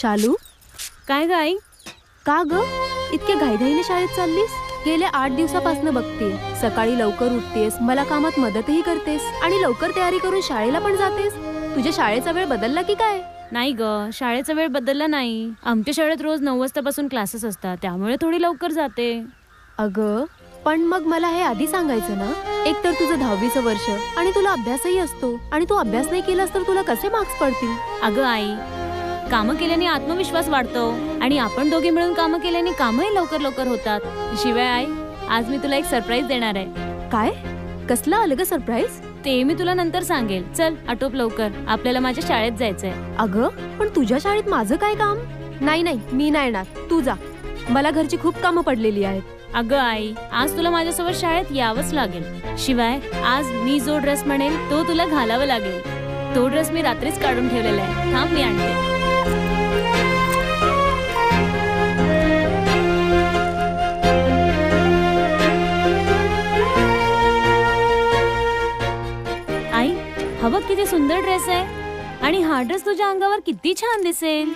शालू, काय ग आई? का ग इतक्या घाईघाईने शाळेत चाललीस? गेल्या 8 दिवसापासून बघते, सकाळी लवकर उठतेस, मला कामात मदतही करतेस आणि लवकर तयारी करून शाळेला पण जातेस. तुझ्या शाळेचा वेळ बदलला की काय? नाही ग, शाळेचा वेळ बदलला नाही. आमच्या शाळेत रोज 9 वाजतापासून क्लासेस असतात, त्यामुळे थोडी लवकर जाते. अगं पण मग मला हे आधी सांगायचं ना. एक तर तुझं 10वीचं वर्ष आणि तुला अभ्यासही असतो, आणि तू अभ्यास नाही केलास तर तुला कसे मार्क्स पडतील? अगं आई, कामं केल्याने आत्मविश्वास वाढतो आणि आपण दोघे मिळून कामं केल्याने कामही लवकर लवकर होतात. शिवाय आई, आज मी तुला एक सरप्राईज देणार आहे. काय? कसला आलं ग सरप्राईज? ते मी तुला नंतर सांगेल. चल आटोप लवकर, आपल्याला माझ्या शाळेत जायचंय. अगं पण तुझ्या शाळेत माझं काय काम? नाही नाही, मी नाही येणार, तू जा. मला घरची खूप कामं पडलेली आहेत. अगं आई, आज तुला माझ्यासोबत शाळेत यावंच लागेल. शिवाय आज मी जो ड्रेस म्हणेल तो तुला घालावा लागेल. तो ड्रेस मी रात्रीच काढून ठेवलेला आहे. थांब, मी आणते. आई, हा बघ किती सुंदर ड्रेस आहे, आणि हा ड्रेस तुझ्या अंगावर किती छान दिसेल.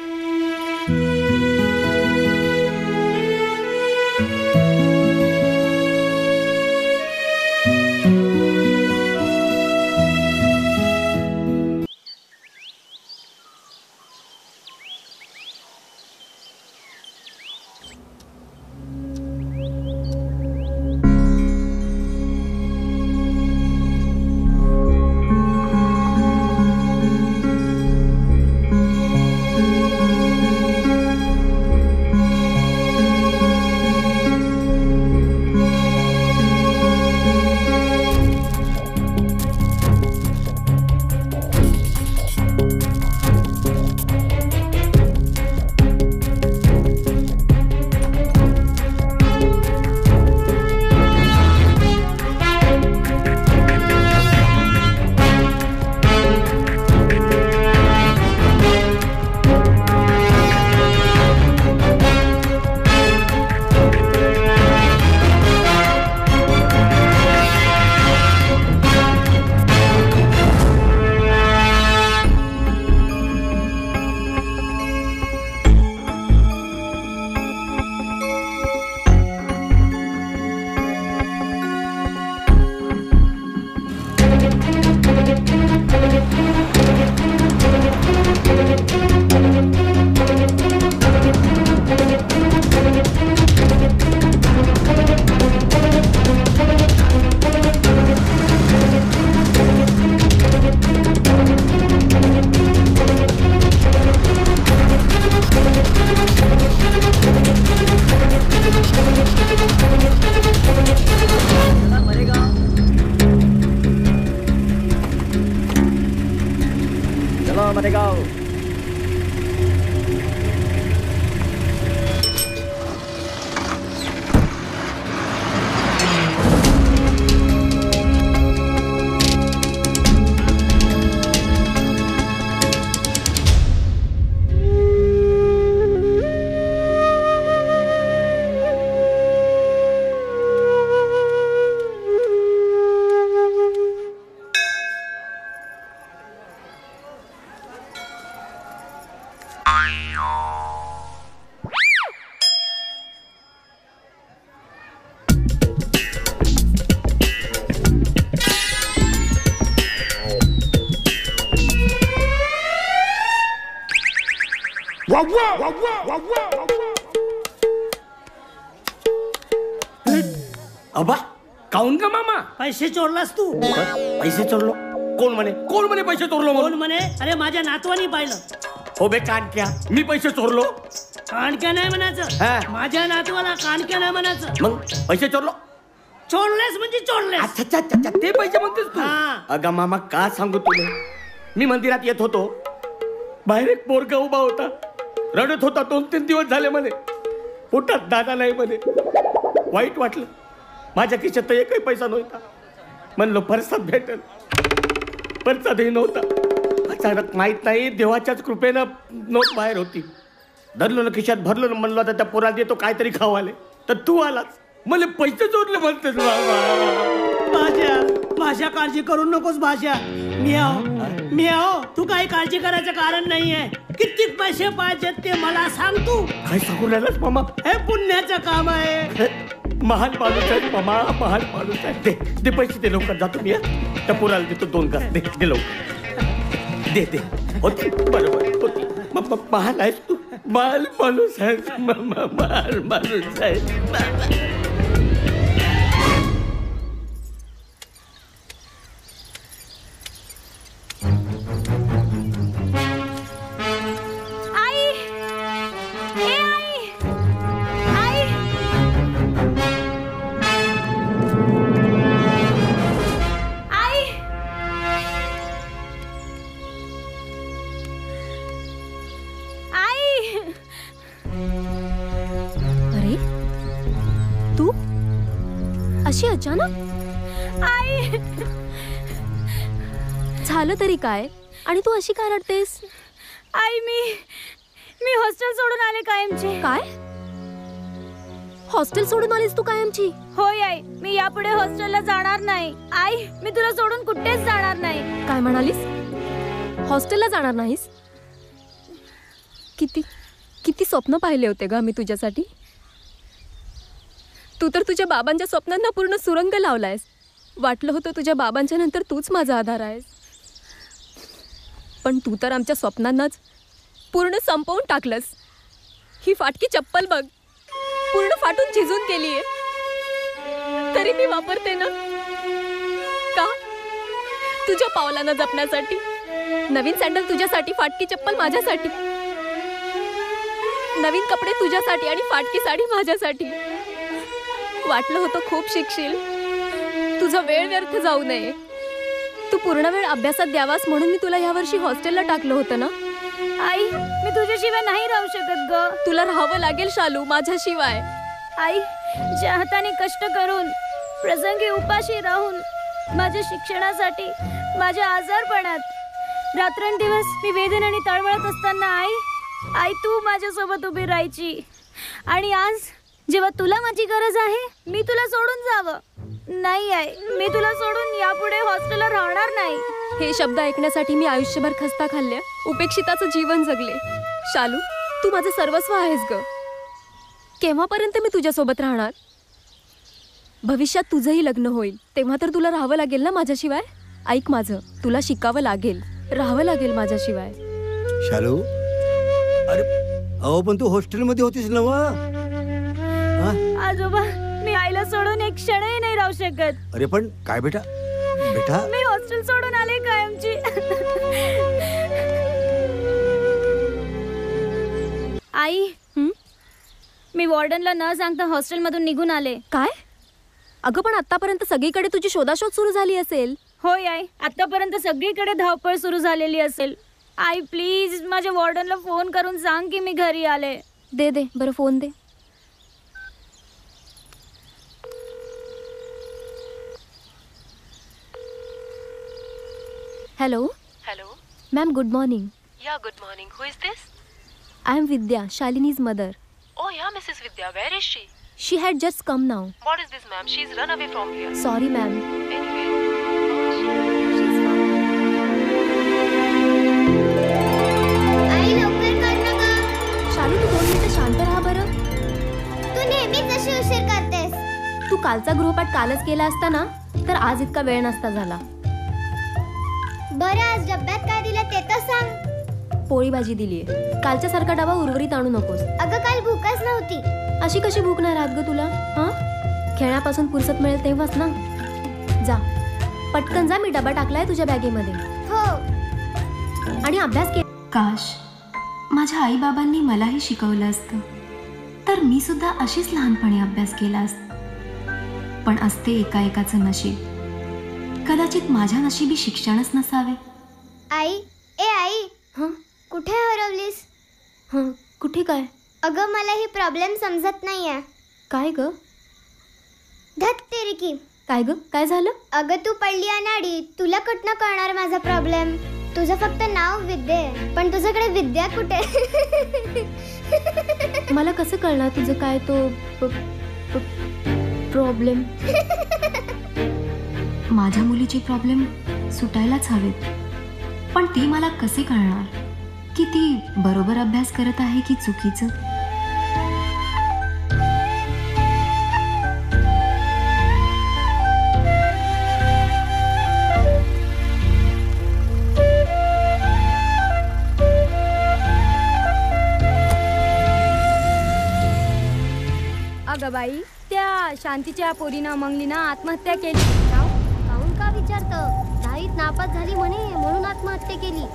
अबा काऊन का मामा? पैसे चोरलास तू? पैसे चोरलो? कोण म्हणे पैसे चोरलो? कोण म्हणे? अरे माझ्या नातवानी पाहिलं. हो बे कानक्या, मी पैसे चोरलो? कानक्या नाही म्हणायचं, माझ्या नातवाला कानक्या नाही म्हणायचं. मग पैसे चोरलो? चोरलेस म्हणजे चोरलेस. अच्छा अच्छा अच्छा, ते पैसे म्हणतेस तू? अगं मामा का सांगू तुला, मी मंदिरात येत होतो, बाहेर एक पोरगा उभा होता, रडत होता. 2-3 दिवस झाले म्हणे, पोटात दाना नाही म्हणे. वाईट वाटलं. माझ्या खिशात तर एकही पैसा नव्हता. म्हणलो परसात भेटेल, परसातही नव्हता. अचानक माहित नाही देवाच्याच कृपेनं नोट बाहेर होती. धरलो ना खिशात, भरलो ना, म्हणलो आता त्या पोराला देतो काहीतरी खावाले, तर तू आलाच. मला पैसे चोरले म्हणतेस भाषा. काळजी करू नकोस भाषा. मी आहो तू काही काळजी करायचं कारण नाहीये. किती किती पैसे पाहिजेत ते मला सांग तू. काय सांगू राहिलास मामा? हे पुण्याचं काम आहे. महान माणूस आहे मामा, महान माणूस आहे. दे दे पैसे दे लवकर, जातो मी. त्या पोराला देतो 2 घास. दे दे लवकर, दे दे. होती बरोबर होती. महान आहेस तू, महान माणूस आहेस मामा, महान माणूस आहेस. अशी अचानक? आई, झालं तरी काय? आणि तू अशी काय रडतेस? आई मी हॉस्टेल सोडून आले कायमचे. काय? हॉस्टेल सोडून आलीस तू कायमची? होय आई, मी यापुढे हॉस्टेलला जाणार नाही. आई, मी तुला सोडून कुठेच जाणार नाही. काय म्हणालीस? हॉस्टेलला जाणार नाहीस? किती किती स्वप्न पाहिले होते ग मी तुझ्यासाठी. तू तर तुझ्या बाबांच्या स्वप्नांना पूर्ण सुरंग लावलायस. वाटलं होतं तुझ्या बाबांच्या नंतर तूच माझा आधार आहेस, पण तू तर आमच्या स्वप्नांनाच पूर्ण संपवून टाकलंस. ही फाटकी चप्पल बघ, पूर्ण फाटून झिजून गेलीये, तरी मी वापरते ना. का? तुझ्या पावलांना जपण्यासाठी. नवीन सँडल तुझ्यासाठी, फाटकी चप्पल माझ्यासाठी. नवीन कपडे तुझ्यासाठी आणि फाटकी साडी माझ्यासाठी. वाटलं होतं खूप शिकशील, तुझा वेळ व्यर्थ जाऊ नये. तू पूर्ण वेळ अभ्यासात द्यावास म्हणून मी तुला यावर्षी हॉस्टेलला टाकलं होतं ना. आई, मी तुझ्याशिवाय नाही राहू शकत ग. तुला राहावं लागेल शालू माझ्याशिवाय. आई, ज्या हाताने कष्ट करून, प्रसंगी उपाशी राहून, माझ्या शिक्षणासाठी, माझ्या आजारपणात रात्रंदिवस मी वेदनेने तळमळत असताना आई तू माझ्यासोबत उभी राहायची. आणि आज जेव्हा तुला माझी गरज आहे, मी तुला सोडून जावं? नाही आई, मी तुला सोडून यापुढे हॉस्टेलला राहणार नाही. हे शब्द ऐकण्यासाठी मी आयुष्यभर खस्ता खाल्ल्या, उपेक्षिताचं जीवन जगले. शालू, तू माझं सर्वस्व आहेस ग. केव्हापर्यंत मी तुझ्यासोबत राहणार? भविष्यात तुझंही लग्न होईल, तेव्हा तर तुला राहावं लागेल ना माझ्याशिवाय. ऐक माझं, तुला शिकावं लागेल, राहावं लागेल माझ्याशिवाय. शालू, अरे अहो पण तू हॉस्टेलमध्ये होतीस ना वा? आजोबा, मी आईला सोडून एक क्षणही नाही राहू शकत. अरे पण काय बेटा, बेटा मी हॉस्टेल सोडून आले कायमची. आई, मी वॉर्डनला न सांगता हॉस्टेलमधून निघून आले. काय? अगं पण आतापर्यंत सगळीकडे तुझी शोधाशोध सुरू झाली असेल. होय आई, आतापर्यंत सगळीकडे धावपळ सुरू झालेली असेल. आई प्लीज माझ्या वॉर्डनला फोन करून सांग की मी घरी आले. दे दे बरं, फोन दे. Hello. Hello. Ma'am, good morning. Yeah, good morning. Who is this? I am Vidya, Shalini's mother. Oh, yeah, Mrs. Vidya. Where is she? She had just come now. What is this, ma'am? She's run away from here. Sorry ma'am. Anyway. आई लवकर कर ना ग. शालू, तू 2 मिनिटं शांत राहा बरं. तू नेहमीच अशी उशीर करतेस. तू कालचा गृहपाठ कालच केला असता ना, तर आज इतका वेळ नसता झाला. बरं, आज डब्यात काय दिलं ते तर सांग. पोळी भाजी दिलीये. कालच्या सारखा डबा उर्वरित आणू नकोस. अगं काल भूकच नव्हती. अशी कशी भूक नाही राहत ग तुला? हां, खेळण्यापासून फुरसत मिळेल तेव्हाच ना. जा पटकन जा, मी डबा टाकलाय तुझ्या बॅगेमध्ये. हो. आणि अभ्यास के. काश माझ्या आई बाबांनी मलाही शिकवलं असतं, तर मी सुद्धा अशीच लहानपणी अभ्यास केला असत. पण असते एकाएकाचं नशीब. कदाचित माझ्या नशिबी शिक्षणच नसावे. आई, ए आई, हं कुठे हरवलीस? हं कुठे काय? अगं मला ही प्रॉब्लेम समजत नाहीये. काय ग? धत तेरी की. काय ग, काय झालं? अगं तू पडली अनाडी, तुला कुठनं कळणार माझा प्रॉब्लेम. तुझं फक्त नाव विद्या आहे, पण तुझ्याकडे विद्या कुठे? मला कसं कळणार तुझं काय तो प्रॉब्लेम? माझ्या मुलीची प्रॉब्लेम सुटायलाच हवेत, पण ती मला कसे कळणार की ती बरोबर अभ्यास करत आहे की चुकीचं. अगं बाई, त्या शांतीच्या पोरीनं मंगलीनं आत्महत्या केली. काहून का विचारतं? दहावीत नापास झाली म्हणे म्हणून आत्महत्या केली.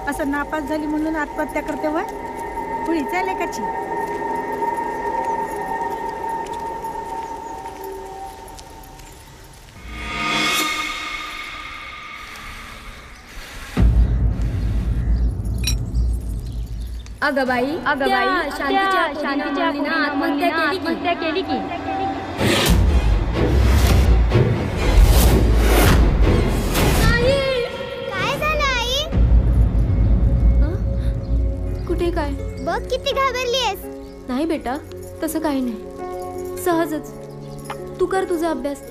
असं नापास झाली म्हणून आत्महत्या करते व पुढीच्या लेखाची. अगं बाई, शांतीच्या पोरीनं आत्महत्या केली की. काय झालं आई? कुठे काय? बघ किती घाबरलीयस. नाही बेटा, तसं काही नाही, सहजच. तू कर तुझा अभ्यास.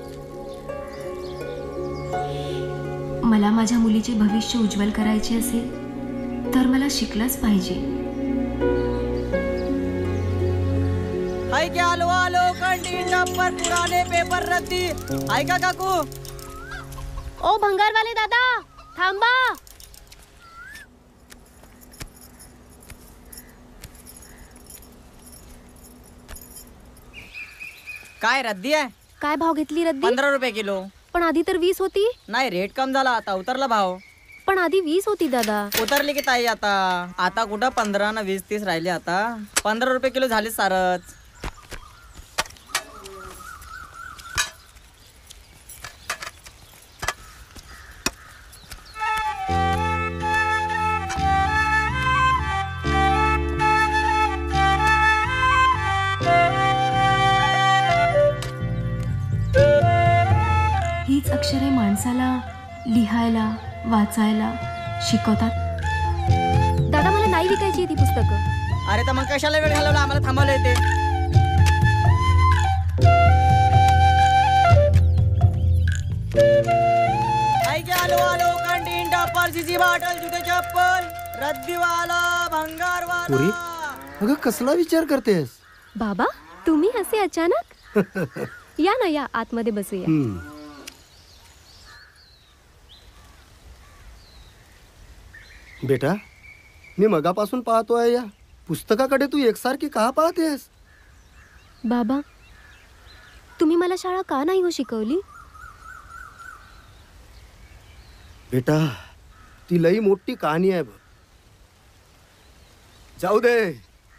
मला माझ्या मुलीचे भविष्य उज्ज्वल करायचे असेल तर मला शिकलंच पाहिजे. हाय क्या आलो आलो कंटीन पर पुराने पेपर रद्दी. ऐका काकू. ओ भंगारवाले दादा, थांबा. काय रद्दी आहे? काय भाव घेतली रद्दी? 15 रुपये किलो. पण आधी तर 20 होती. नाही, रेट कम झाला, आता उतरला भाव. पण आधी 20 होती दादा. उतरली की ताई आता कुठं 15 ना 20 30 राहिले. आता 15 रुपये किलो झाले सारच. हीच अक्षरे माणसाला लिहायला वाचायला शिकवतात. दादा, मला नाही विकायची ती पुस्तकं. अरे तर मग कशाला वेळ घालवला? आम्हाला थांबवलं येते. आलो आलो कंटीन टप्पर सीसी बॉटल जुते चप्पल रद्दीवाला भंगारवाला. पुरी, अगं कसला विचार करतेस? बाबा, तुम्ही असे अचानक? या ना, या आतमध्ये बसूया. बेटा, मी मगापासून पाहतोय या पुस्तकाकडे तू एकसारखी का पाहतेस? बाबा, तुम्ही मला शाळा का नाही हो शिकवली? बेटा, ती लई मोठी कहाणी आहे बघ. जाऊ दे,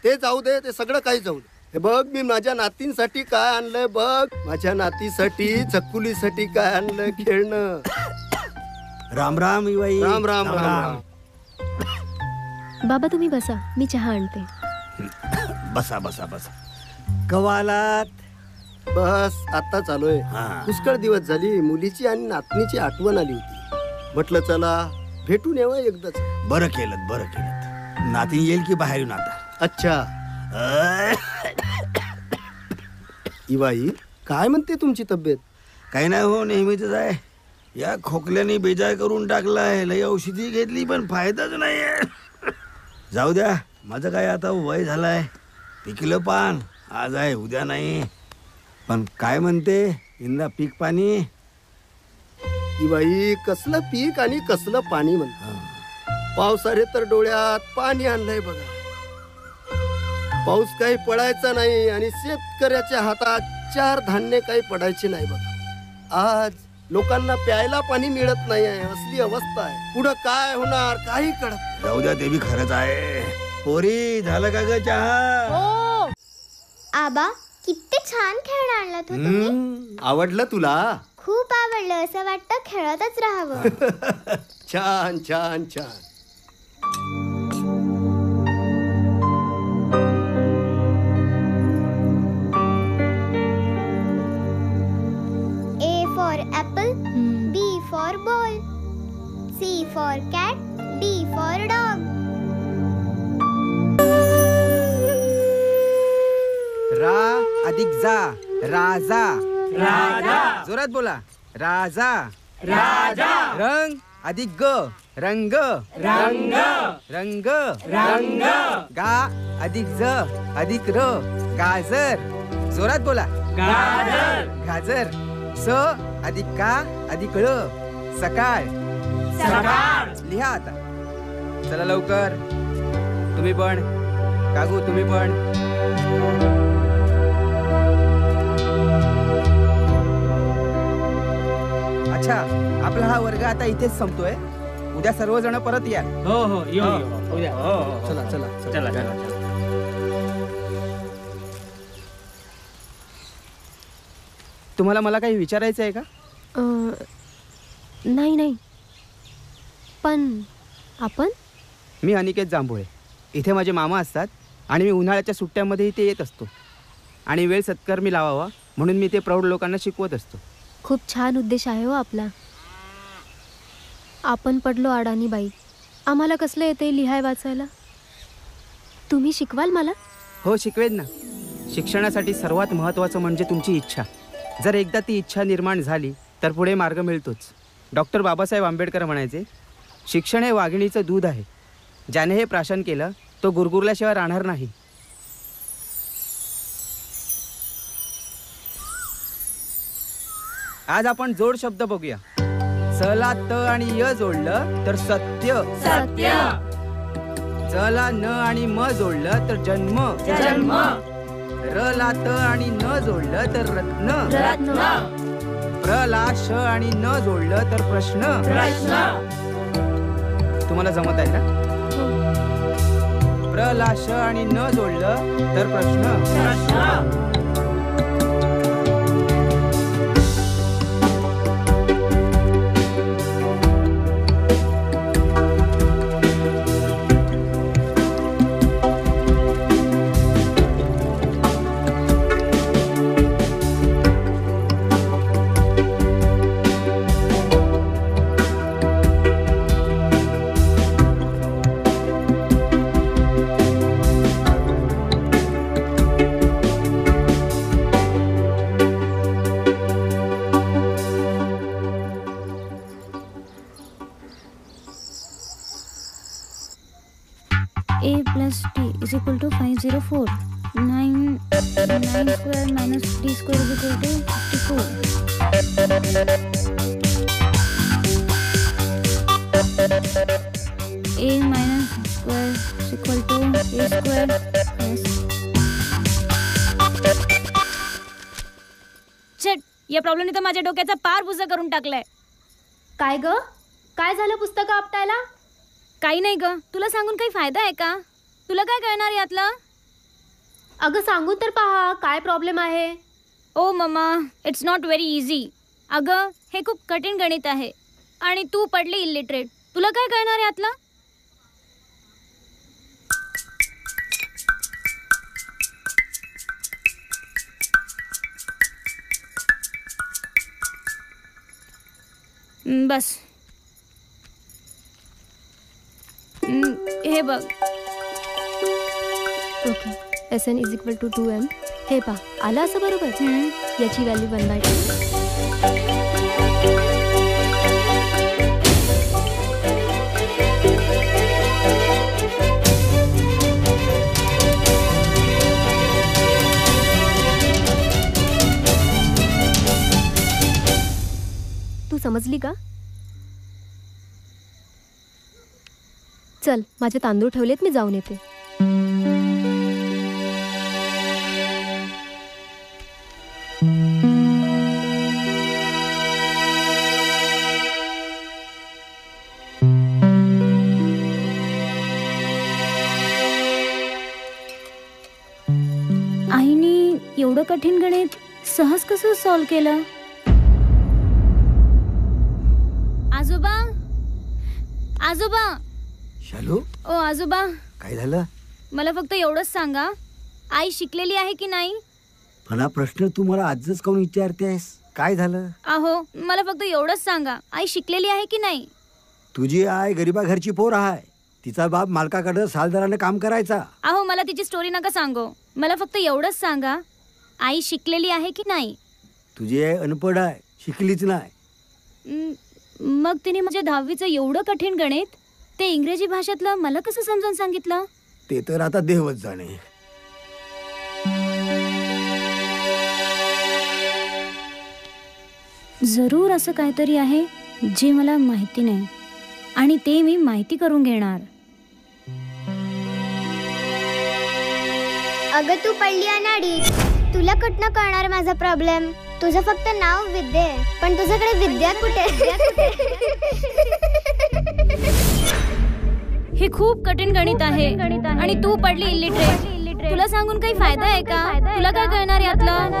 ते सगळं काही जाऊ दे. हे बघ, मी माझ्या नातींसाठी काय आणलंय बघ. माझ्या नातीसाठी चकुलीसाठी काय आणलंय खेळणं. राम राम इवाई. राम राम राम राम. बाबा, तुम्ही बसा, मी चहा आणते. बसा बसा बसा. कवालात बस आता चालूय. पुष्कळ दिवस झाली मुलीची आणि नातनीची आठवण आली होती. म्हटलं चला भेटून यावं एकदाच. बरं केलं. नाती येईल की बाहेर येऊन आता? अच्छा. इवाई, काय म्हणते तुमची तब्येत? काही नाही हो, नेहमीच आहे. या खोकल्याने बेजाय करून टाकलाय. लई औषधी घेतली पण फायदाच नाहीये. जाऊ द्या, माझं काय आता वय झालाय. पिकलं पान आज आहे उद्या नाही. पण काय म्हणते यंदा पीक पाणी? इवाई, कसलं पीक आणि कसलं पाणी म्हणत. पावसाने तर डोळ्यात पाणी आणलंय बघा. पाऊस काही पडायचा नाही आणि शेतकऱ्याच्या हातात 4 धान्य काही पडायचे नाही बघा. आज लोकांना प्यायला पाणी मिळत नाही आहे. असली अवस्था आहे. पुढं काय होणार काही कळत. जाऊ द्या, ते बी खरंच आहे. पोरी, झालं का ग चहा? आबा, किती छान खेळ आणला तू तुम्ही. आवडलं तुला? खूप आवडलं. असं वाटतं खेळतच राहावं. छान छान छान. A for apple, B for ball, C for cat, D for dog. रा अधिक जा, राजा. राजा. जोरात बोला. राजा. राजा. रंग. अधिक ग रंग रंग रंग रंग गा अधिक ज अधिक र गाजर. जोरात बोला. गाजर गाजर. स अधिक का अधिक ळ सकाळ. सकाळ. लिहा आता. चला लवकर. तुम्ही पण काकू तुम्ही पण. अच्छा आपला हा वर्ग आता इथेच संपतोय. उद्या सर्वजण परत या. हो हो यो उद्या. चला चला चला चला. तुम्हाला मला काही विचारायचं आहे का? नाही नाही, पण आपण मी अनिकेत जांभुळे. इथे माझे मामा असतात आणि मी उन्हाळ्याच्या सुट्ट्यांमध्ये इथे येत असतो आणि वेळ सत्कर्मी लावावा म्हणून मी ते प्रौढ लोकांना शिकवत असतो. खूप छान उद्देश आहे हो आपला. आपण पडलो अडाणी बाई, आम्हाला कसलं येते लिहाय वाचायला? तुम्ही शिकवाल मला? हो शिकवेन ना. शिक्षणासाठी सर्वात महत्त्वाचं म्हणजे तुमची इच्छा. जर एकदा ती इच्छा निर्माण झाली तर पुढे मार्ग मिळतोच. डॉक्टर बाबासाहेब आंबेडकर म्हणायचे, शिक्षण हे वाघिणीचं दूध आहे. ज्याने हे प्राशन केलं तो गुरगुरल्याशिवाय राहणार नाही. आज आपण जोड शब्द बघूया. सला त आणि य जोडलं तर सत्य. सत्य. जला न आणि म जोडलं तर जन्म. जन्म. र ला त आणि न जोडलं तर रत्न. रत्न. प्र ला श आणि न जोडलं तर प्रश्न. प्रश्न. तुम्हाला जमत आहे ना? प्र ला श आणि न जोडलं तर प्रश्न. प्रश्न. A plus T is equal to 504. 9 square minus T square is equal to 54. A minus square is equal to A square plus. Chhath, या प्रॉब्लेमने तर माझ्या डोक्याचा पार बुजा करून टाकलाय. काय ग? काय झालं पुस्तकं आपटायला? काही नाही ग, तुला सांगून काही फायदा आहे का? तुला काय कळणार यातलं? अगं सांगून तर पहा काय प्रॉब्लेम आहे. Oh mama, it's not very easy. अगं हे खूप कठीण गणित आहे आणि तू पडली इलिटरेट. तुला काय कळणार यातलं? बस हे बघ. Okay, SN is equal to 2m. हे पहा आलं असं बरोबर. याची व्हॅल्यू 1/2. तू समजली का? चल माझे तांदूळ ठेवलेत, मी जाऊन येते. आईने एवढं कठीण गणित सहज कसं सॉल्व केलं? आजोबा, आजोबा. शालू, ओ आजोबा, काय झालं? मला फक्त एवढंच सांगा, आई शिकलेली आहे की नाही? पण हा प्रश्न तू मला आजच काऊन विचारतेस? काय झालं? अहो मला फक्त एवढंच सांगा, आई शिकलेली आहे की नाही? तुझी आई गरीबा घरची पोर आहे. तिचा बाप मालकाकडे सालदाराने काम करायचा. अहो मला तिची स्टोरी नका सांगू. मला फक्त एवढंच सांगा, आई शिकलेली आहे की नाही? तुझी आई अनपढ आहे, शिकलीच नाही. मग तिने म्हणजे 10वीचं एवढं कठीण गणित ते इंग्रजी भाषेतलं मला कसं समजावून सांगितलं? ते तर आता देवच जाणे. जरूर असं काहीतरी आहे जे मला माहिती नाही आणि ते मी माहिती करून घेणार. अगं तू पडली अनाडीत, तुला कुठनं कळणार माझा प्रॉब्लेम? तुझं फक्त नाव विद्या आहे, पण तुझ्याकडे विद्या कुठे? हे खूप कठीण गणित आहे आणि तू पडली इलिटरेट. तुला सांगून काही फायदा आहे का? तुला काय कळणार यातलं?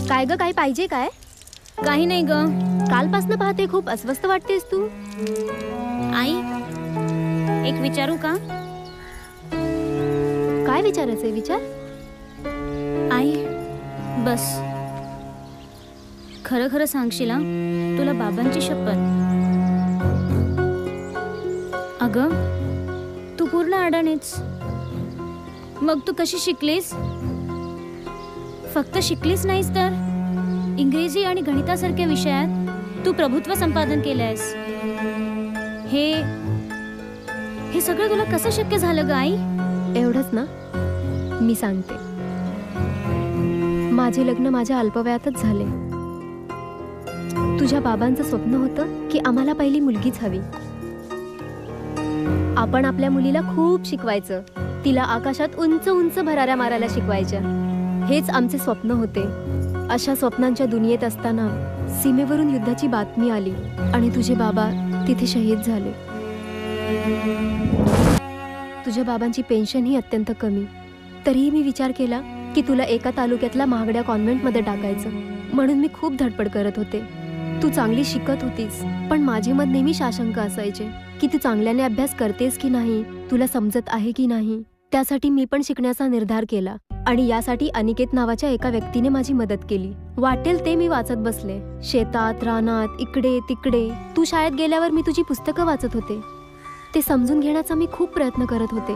काय ग, काही पाहिजे काय? काही नाही ग. कालपासनं पाहते खूप अस्वस्थ वाटतेस तू. आई, एक विचारू का? काय विचारायचंय? विचार. आई बस, खरं खरं सांगशील हा? तुला बाबांची शपथ. अगं तू पूर्ण अडाणीच. मग तू कशी शिकलीस? फक्त शिकलीस नाहीस तर इंग्रजी आणि गणितासारख्या विषयात तू प्रभुत्व संपादन केलंयस. हे सगळं तुला कसं शक्य झालं ग आई? एवढंच ना? मी सांगते. माझे लग्न माझ्या अल्पवयातच झाले. तुझ्या बाबांचं स्वप्न होतं की आम्हाला पहिली मुलगीच हवी. आपण आपल्या मुलीला खूप शिकवायचं, तिला आकाशात उंच उंच भराऱ्या मारायला शिकवायच्या. हेच आमचे स्वप्न होते. अशा स्वप्नांच्या दुनियेत असताना सीमेवरून युद्धाची बातमी आली आणि तुझे बाबा तिथे शहीद झाले. तुझ्या बाबांची पेन्शन ही अत्यंत कमी. तरीही मी विचार केला की तुला एका तालुक्यातल्या महागड्या कॉन्व्हेंटमध्ये टाकायचं, म्हणून मी खूप धडपड करत होते. तू चांगली शिकत होतीस, पण माझे मत नेहमी साशंक असायचे की तू चांगल्याने अभ्यास करतेस की नाही, तुला समजत आहे की नाही. त्यासाठी मी पण शिकण्याचा निर्धार केला आणि यासाठी अनिकेत नावाच्या एका व्यक्तीने माझी मदत केली. वाटेल ते मी वाचत बसले, शेतात, रानात, इकडे तिकडे. तू शाळेत गेल्यावर मी तुझी पुस्तकं वाचत होते. ते समजून घेण्याचा मी खूप प्रयत्न करत होते.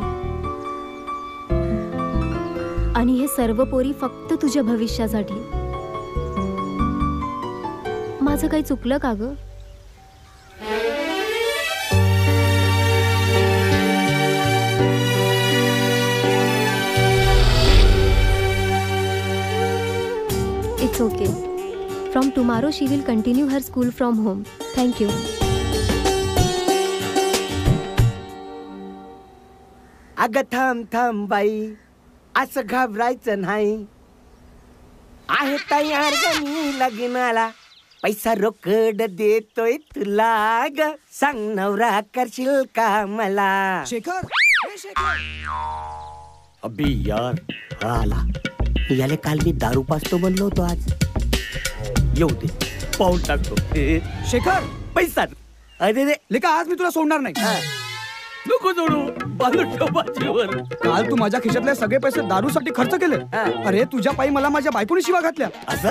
आणि हे सर्व पोरी फक्त तुझ्या भविष्यासाठी. माझं काही चुकलं का ग? It's okay. From tomorrow she will continue her school from home. Thank you. अगं थांब थांब बाई, असं घाबरायचं नाही. आहे तयार ग मी लग्नाला, पैसा रोकड देतोय तुला ग. सांग नवरा करशील का मला? शेखर, अबे यार आला. याले काल मी दारू पाचतो बनलो होतो, आज येऊ दे, पाऊल टाकतो. शेखर पैसा अरे रे लेका, आज मी तुला सोडणार नाही. नको जोडू, बाजू ठेव बाजूवर. काल तू माझ्या खिशातले सगळे पैसे दारूसाठी खर्च केले. अरे तुझ्या पायी मला माझ्या बायकोने शिवा घातल्या. असं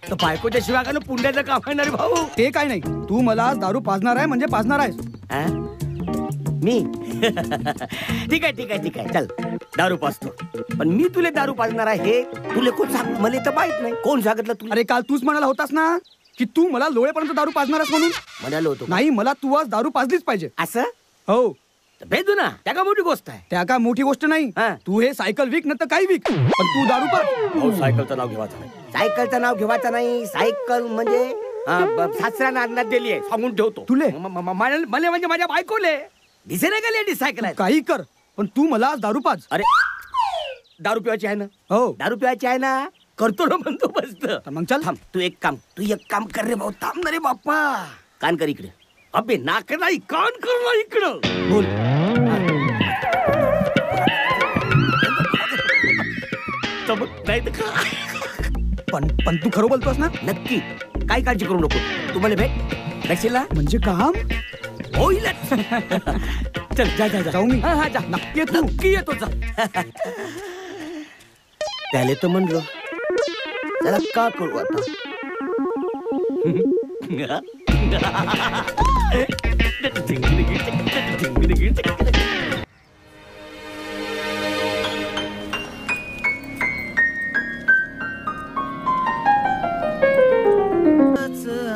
तर बायकोच्या शिवाय का पुंड्याचं काम आहे ना रे भाऊ? ते काय नाही, तू मला आज दारू पाजणार आहे म्हणजे पाजणार आहेस. मी ठीक आहे ठीक आहे ठीक आहे, चल दारू पाजतो. पण मी तुला दारू पाजणार आहे हे तुला कोण सांग? मला तर माहित नाही. कोण सांगितलं तुला? अरे काल तूच म्हणाला होतास ना की तू मला लोळेपर्यंत दारू पाजणार आहेस म्हणून. म्हणालो होतो नाही, मला तू आज दारू पाजलीच पाहिजे. असं? हो. भेटू ना, त्या का मोठी गोष्ट आहे? त्या का मोठी गोष्ट नाही. तू हे सायकल विक न तर काही विक, पण तू दारू पाज. सायकलचं नाव घेवायचं नाही. सायकलचं नाव घेवायचं नाही. सायकल म्हणजे सासऱ्यानं अंदाज दिली आहे, सांगून ठेवतो. तुले मला म्हणजे माझ्या बायकोले दिसे नाही का लेडीज सायकल आहे? काही कर, पण तू मला आज दारू पाज. अरे दारू पिवायची आहे ना? हो, दारू पिवायची आहे ना? करतो ना म्हणतो बसत. मग चल. थांब, तू एक काम कर रे भाऊ. थांब ना रे बाप्पा. कान कर इकडे. अबे नाक नाही, कान कर ना इकडं. बोल. नाही तर पण तू खरं बोलतोस ना? नक्की, काय काळजी करू नको. तुम्हाला भेटशील ना? म्हणजे काम होईल. चल जा जा जा. जाऊ मी. हा जा. नक्की तू नक्की येतो जा. त्याले तर म्हणलो त्याला का करू आता.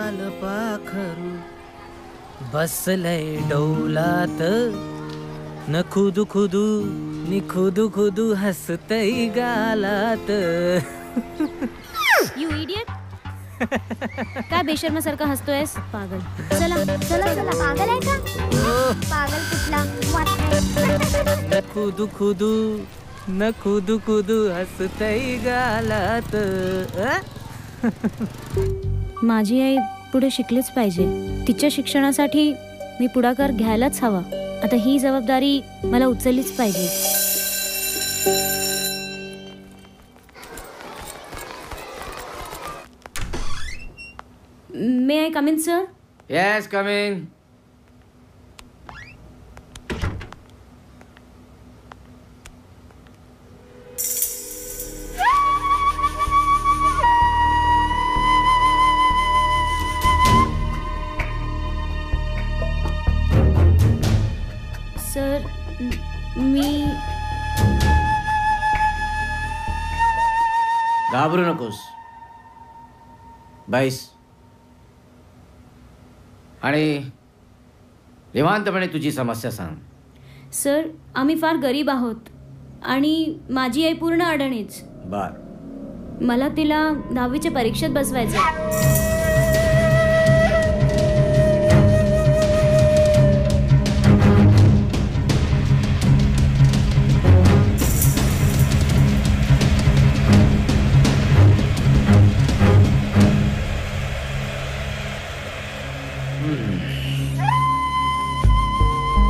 आलं पाखरू बसलय डौलात न खुदू खुदू नि खुदू खुदू हसतय गालात. You idiot. काय बेशर्मासारखा हसतोयस पागल. चला चला चला. पागल आहे का? पागल कुठला. न खुदू खुदू न खुदू खुदू हसतय गालात. माझी आई पुढे शिकलीच पाहिजे. तिच्या शिक्षणासाठी मी पुढाकार घ्यायलाच हवा. आता ही जबाबदारी मला उचललीच पाहिजे. May I come in sir? Yes, come in. Sir मी घाबरू नकोस. बैस आणि निवांतपणे तुझी समस्या सांग. सर आम्ही फार गरीब आहोत आणि माझी आई पूर्ण अडणीच. बर. मला तिला 10वीच्या परीक्षेत बसवायचं.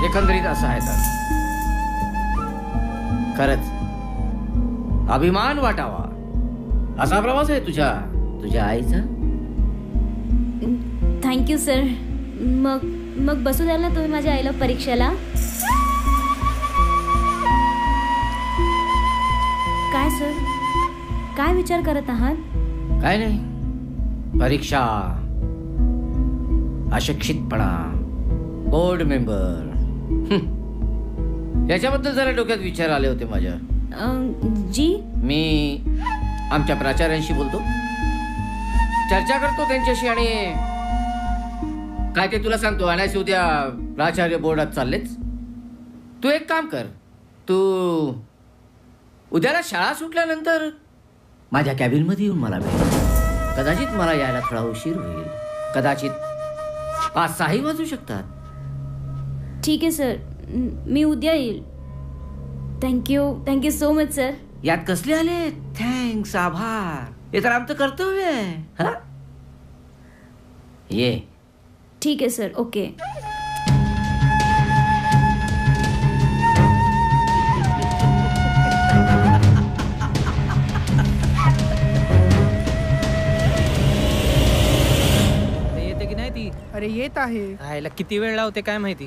एकंदरीत असं आहे तर खरंच अभिमान वाटावा असा प्रवास आहे तुझ्या आईचा. Thank you sir. मग बसू द्याल ना तुम्ही माझ्या आईला परीक्षेला? काय सर, काय विचार करत आहात? काय नाही, परीक्षा, अशिक्षितपणा, बोर्ड मेंबर याच्याबद्दल जरा डोक्यात विचार आले होते माझ्या. जी मी आमच्या प्राचार्यांशी बोलतो, चर्चा करतो त्यांच्याशी आणि काय ते तुला सांगतो. आणि उद्या प्राचार्य बोर्डात चाललेच. तू एक काम कर, तू उद्याला शाळा सुटल्यानंतर माझ्या कॅबिनमध्ये येऊन मला भेट. कदाचित मला यायला थोडा उशीर होईल, कदाचित 5-6 वाजू शकतात. ठीक आहे सर, मी उद्या येईल. Thank you so much sir. यात कसले आले थँक्स, आभार? हे तर आमचं कर्तव्य आहे. हा ये. ठीक आहे सर. ओके. येते की नाही ती? अरे येत आहे. राहायला किती वेळ लावते काय माहिती.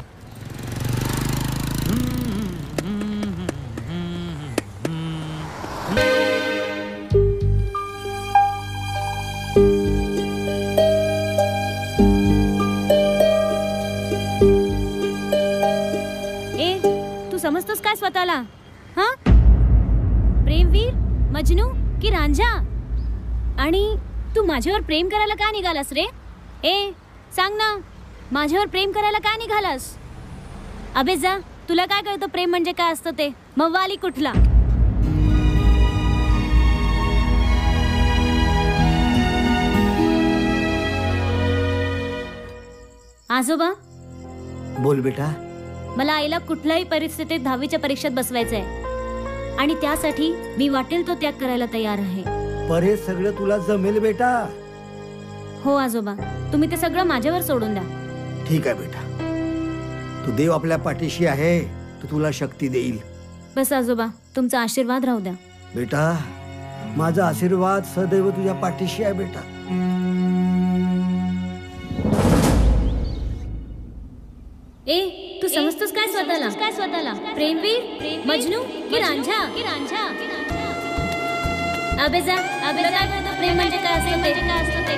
समजतोस काय स्वतःला? हा, प्रेमवीर, मजनू की रांझा? आणि तू माझ्यावर प्रेम करायला का निघालास रे? सांग ना, माझ्यावर प्रेम करायला का निघालास? अबे जा, तुला काय कळतं प्रेम म्हणजे काय असतं ते? मव्वाली कुठला. आजोबा बोल बेटा. मला आईला कुठल्याही परिस्थितीत 10वीच्या परीक्षेत बसवायचंय आणि त्यासाठी मी वाटेल तो त्याग करायला तयार आहे. पर हे सगळं तुला जमेल बेटा? हो आजोबा, तुम्ही ते सगळं माझ्यावर सोडून द्या. ठीक आहे बेटा, तू देव आपल्या पाठीशी आहे, तो तुला शक्ती देईल. बस आजोबा, तुमचा आशीर्वाद राहू द्या. बेटा माझा आशीर्वाद सदैव तुझ्या पाठीशी आहे बेटा. ए तू समजतोस काय स्वतःला प्रेमवीर मजनू की रांझा अबे जा प्रेम म्हणजे काय असतं ते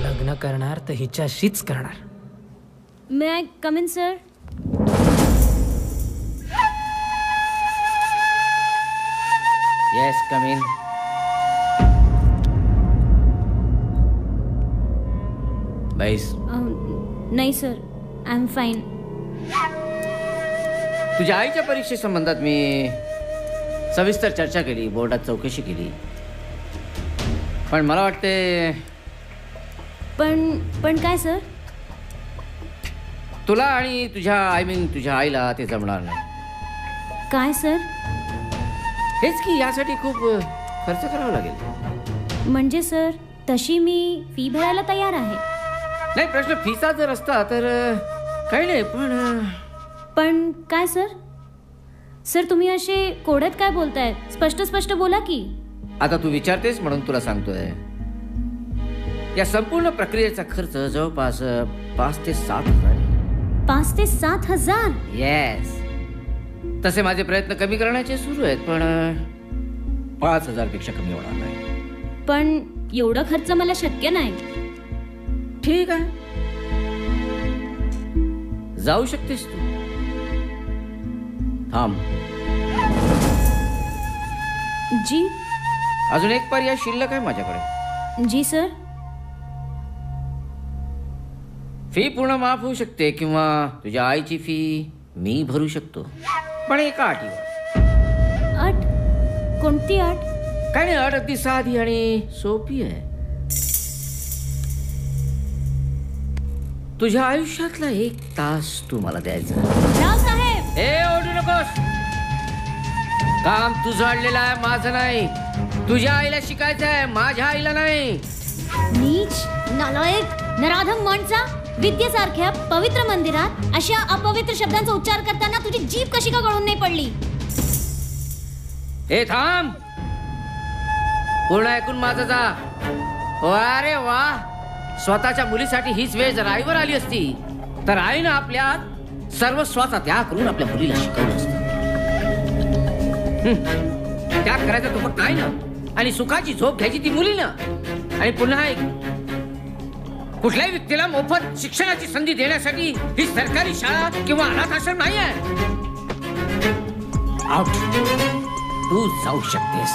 लग्न करणार तर हिच्याशीच करणार. May I come in sir? Yes come in. बैस. नाही सर आय एम फाईन. तुझ्या आईच्या परीक्षेसंबंधात मी सविस्तर चर्चा केली, बोर्डात चौकशी केली, पण मला वाटते पण काय सर? तुला आणि तुझ्या आईला ते जमणार नाही. काय सर? हेच की यासाठी खूप खर्च करावा लागेल. म्हणजे सर तशी मी फी भरायला तयार आहे. नाही, प्रश्न फीचा जर असता तर काही नाही, पण काय सर? सर तुम्ही असे कोड्यात काय बोलताय? स्पष्ट बोला की. आता तू विचारतेस म्हणून तुला सांगतोय. या संपूर्ण प्रक्रियेचा खर्च जवळपास 5 ते 7 हजार. 5 ते 7 हजार? येस. तसे माझे प्रयत्न कमी करण्याचे सुरू आहेत, पण 5,000 पेक्षा कमी होणार नाही. पण एवढा खर्च मला शक्य नाही. ठीक आहे, जाऊ शकतेस तू. थांब. जी. अजून एक पर्याय शिल्लक आहे माझ्याकडे. जी सर. फी पूर्ण माफ होऊ शकते किंवा तुझ्या आईची फी मी भरू शकतो, पण एका अटीवर. अट? कोणती अट? काय नाही, अट अगदी साधी आणि सोपी आहे. तुझ्या आयुष्यातला 1 तास तू मला द्यायचा. राव साहेब. ओढू नकोस. काम तुझं अडलेलं आहे, माझं नाही. तुझ्या आईला शिकायचं आहे, माझ्या आईला नाही. नीच, नालायक, नराधम माणसा. विद्येसारख्या पवित्र मंदिरात अशा अपवित्र शब्दांचा उच्चार करताना तुझी जीभ कशी का गळून नाही पडली? हे थांब. पूर्ण ऐकून माझं जा. अरे वा, स्वतःच्या मुलीसाठी हीच वेळ जर आईवर आली असती तर आईनं आपल्या सर्वस्वाचा त्याग करून आपल्या मुलीला शिकवलं असतं. त्याग करायचा तो फक्त आईनं आणि सुखाची झोप घ्यायची ती मुलीनं. आणि पुन्हा एक, कुठल्याही व्यक्तीला मोफत शिक्षणाची संधी देण्यासाठी ही सरकारी शाळा किंवा अनाथ आश्रम नाही आहे. तू जाऊ शकतेस.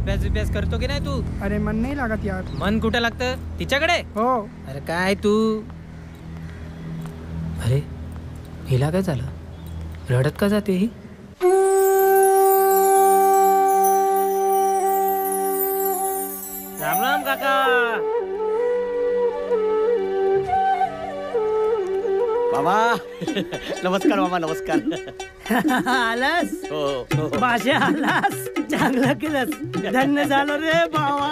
अभ्यास करतो की नाही तू? अरे मन नाही लागत यार. मन कुठं लागतं? तिच्याकडे. हो. अरे काय तू? अरे हिला काय झालं? रडत का जाते ही? राम राम काका. बाबा नमस्कार. बाबा नमस्कार. आलास? हो. भाषा आलास? चांगलं केलंस. धन्य झालो रे बाबा.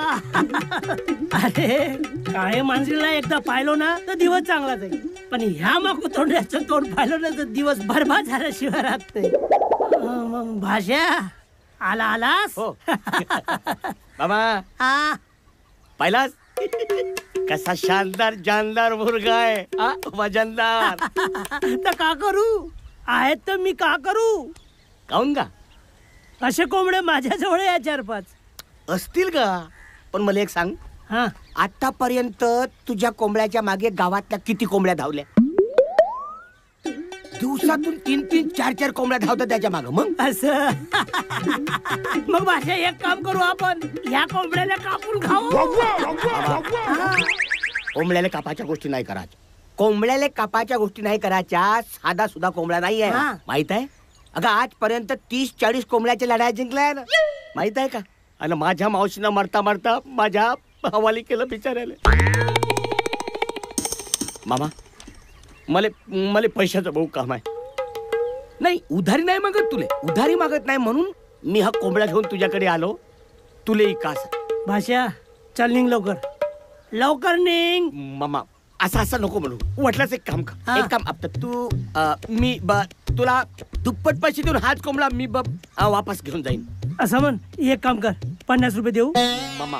अरे काय माणसाला एकदा पाहिलो ना तर दिवस चांगला जाईल, पण ह्या मागू तोंडाचं तोंड पाहिलं ना तर दिवस बरबाद झाल्याशिवाय राहत नाही. मग भाषा आलास? बाबा पाहिलास कसा शानदार जानदार मुलगा आहे. वजनदार. तर का करू? आहेत तर मी का करू? काऊन का? असे कोंबडे माझ्याजवळ या 4-5 असतील का? पण मला एक सांग, आतापर्यंत तुझ्या कोंबड्याच्या मागे गावातल्या किती कोंबड्या धावल्या? दिवसातून 3-3, 4-4 कोंबड्या धावतात त्याच्या मागे. मग असं मग भाषा एक काम करू, आपण ह्या कोंबड्याला कापून खाऊ. कोंबड्याला कापाच्या गोष्टी नाही करायच्या. कोंबड्याला कापाच्या गोष्टी नाही करायच्या. साधा सुद्धा कोंबडा नाही आहे, माहित आहे? अगं आजपर्यंत 30-40 कोंबड्याच्या लढाई जिंकल्या ना, माहित आहे का? आणि माझ्या मावशीनं मरता मरता माझ्या हवाली केलं बिचारायला. मामा मला पैशाचं बहु काम आहे. नाही उधारी नाही मागत तुले, उधारी मागत नाही म्हणून मी हा कोंबडा घेऊन तुझ्याकडे आलो. तुले कास भाषा चल निघ लवकर. लवकर निघ. मामा असं असं नको म्हणू. वाटलंच एक काम कर. हा. एक काम आपलं तू तुला दुप्पट पैसे देऊन हाच कोंबडा मी वापस घेऊन जाईन. असं म्हण. एक काम कर, 50 रुपये देऊ. मामा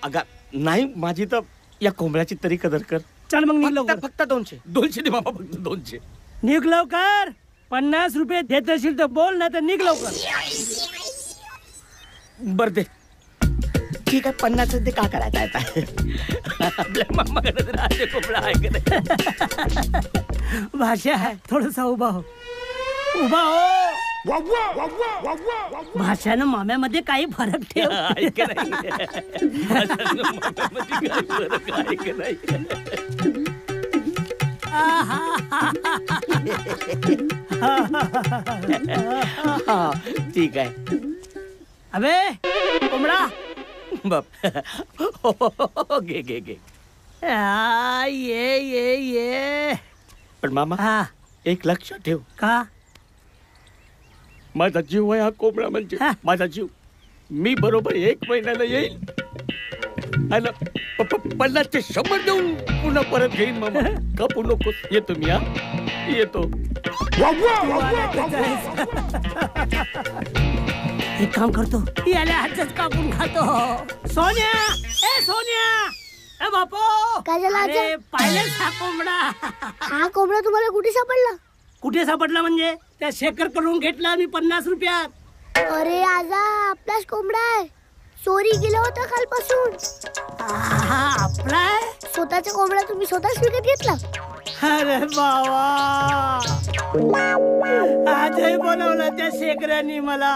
अगा नाही, माझी तर या कोंबड्याची तरी कदर कर. चल मग निघ लवकर. फक्त 200 दे मामा, फक्त 200. निघ लवकर. 50 रुपये देत असेल तर बोल, नाही तर निघ लवकर. बर दे. ठीक आहे 50 दे. का करायचं आता आपल्या मामाकडे तर राहते कोंबडा आहे का नाही. भाषा आहे, थोडसा उभा हो. उभा हो. भाषानं माम्यामध्ये काही फरक ठेव. आहे का नाही? भाषानं मामामध्ये काही फरक आहे का नाही? हा, ठीक आहे. अबे कोंबडा बाप घे घे घे. ये. पण मामा एक लक्षात ठेव. का? माझा जीव आहे हा कोंबडा, म्हणजे माझा जीव. मी बरोबर 1 महिन्याला येईल आणि 50चे 100 देऊन पुन्हा परत घेईन. मामा कपू नकोस. येतो मी. हा येतो. एक काम करतो, याला हातच कापून खातो. सोन्या, ए सोन्या, ए बापू. काय झालं? अरे पाहिलेच हा कोंबडा. हा कोंबडा तुम्हाला कुठे सापडला? कुठे सापडला म्हणजे? त्या शेखर कडून घेतला मी 50 रुपयात. अरे आजा, आपलाच कोंबडा आहे. चोरी गेला होता कालपासून. आपला स्वतःचा कोंबडा तुम्ही स्वतःच विकत घेतला? अरे बाबा, आजही बोलवलं त्या शेखरांनी मला.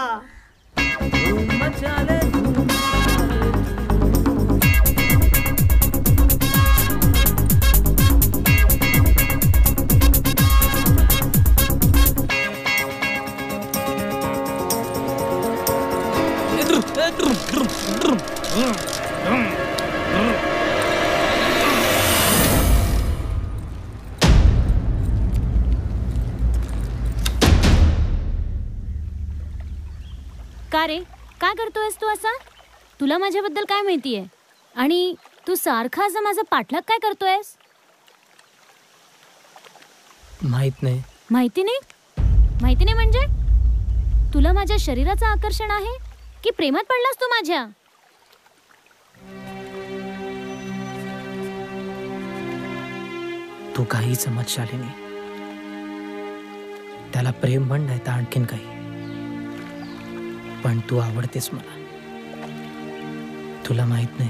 का रे, काय करतोयस तू असा? तुला माझ्याबद्दल काय माहितीये? आणि तू सारखा असं माझा पाठलाग काय करतोयस? माहित नाही. माहिती नाही? माहिती नाही म्हणजे? तुला माझ्या शरीराचं आकर्षण आहे की प्रेमात पडलास तू माझ्या? तू काही समज शालिनी. त्याला प्रेम म्हण, नाही तर आणखीन काही, पण तू आवडतेस मला. तुला माहित नाही,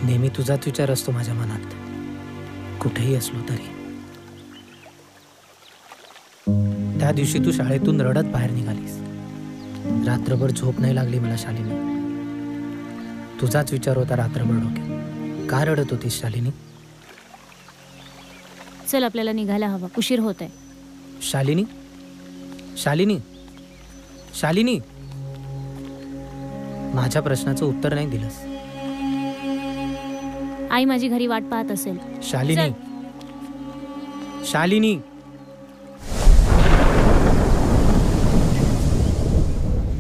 नेहमी तुझाच विचार असतो माझ्या मनात, कुठेही असलो तरी. त्या दिवशी तू शाळेतून रडत बाहेर निघालीस. रात्रभर झोप नाही लागली मला शालिनी. तुझाच विचार होता रात्रभर डोक्यात. का रडत होतीस शालिनी? चल आपल्याला निघायला हवं, उशीर होत आहे. शालिनी, शालिनी, शालिनी, माझ्या प्रश्नाचं उत्तर नाही दिलंस. आई माझी घरी वाट पाहत असेल. शालिनी, शालिनी.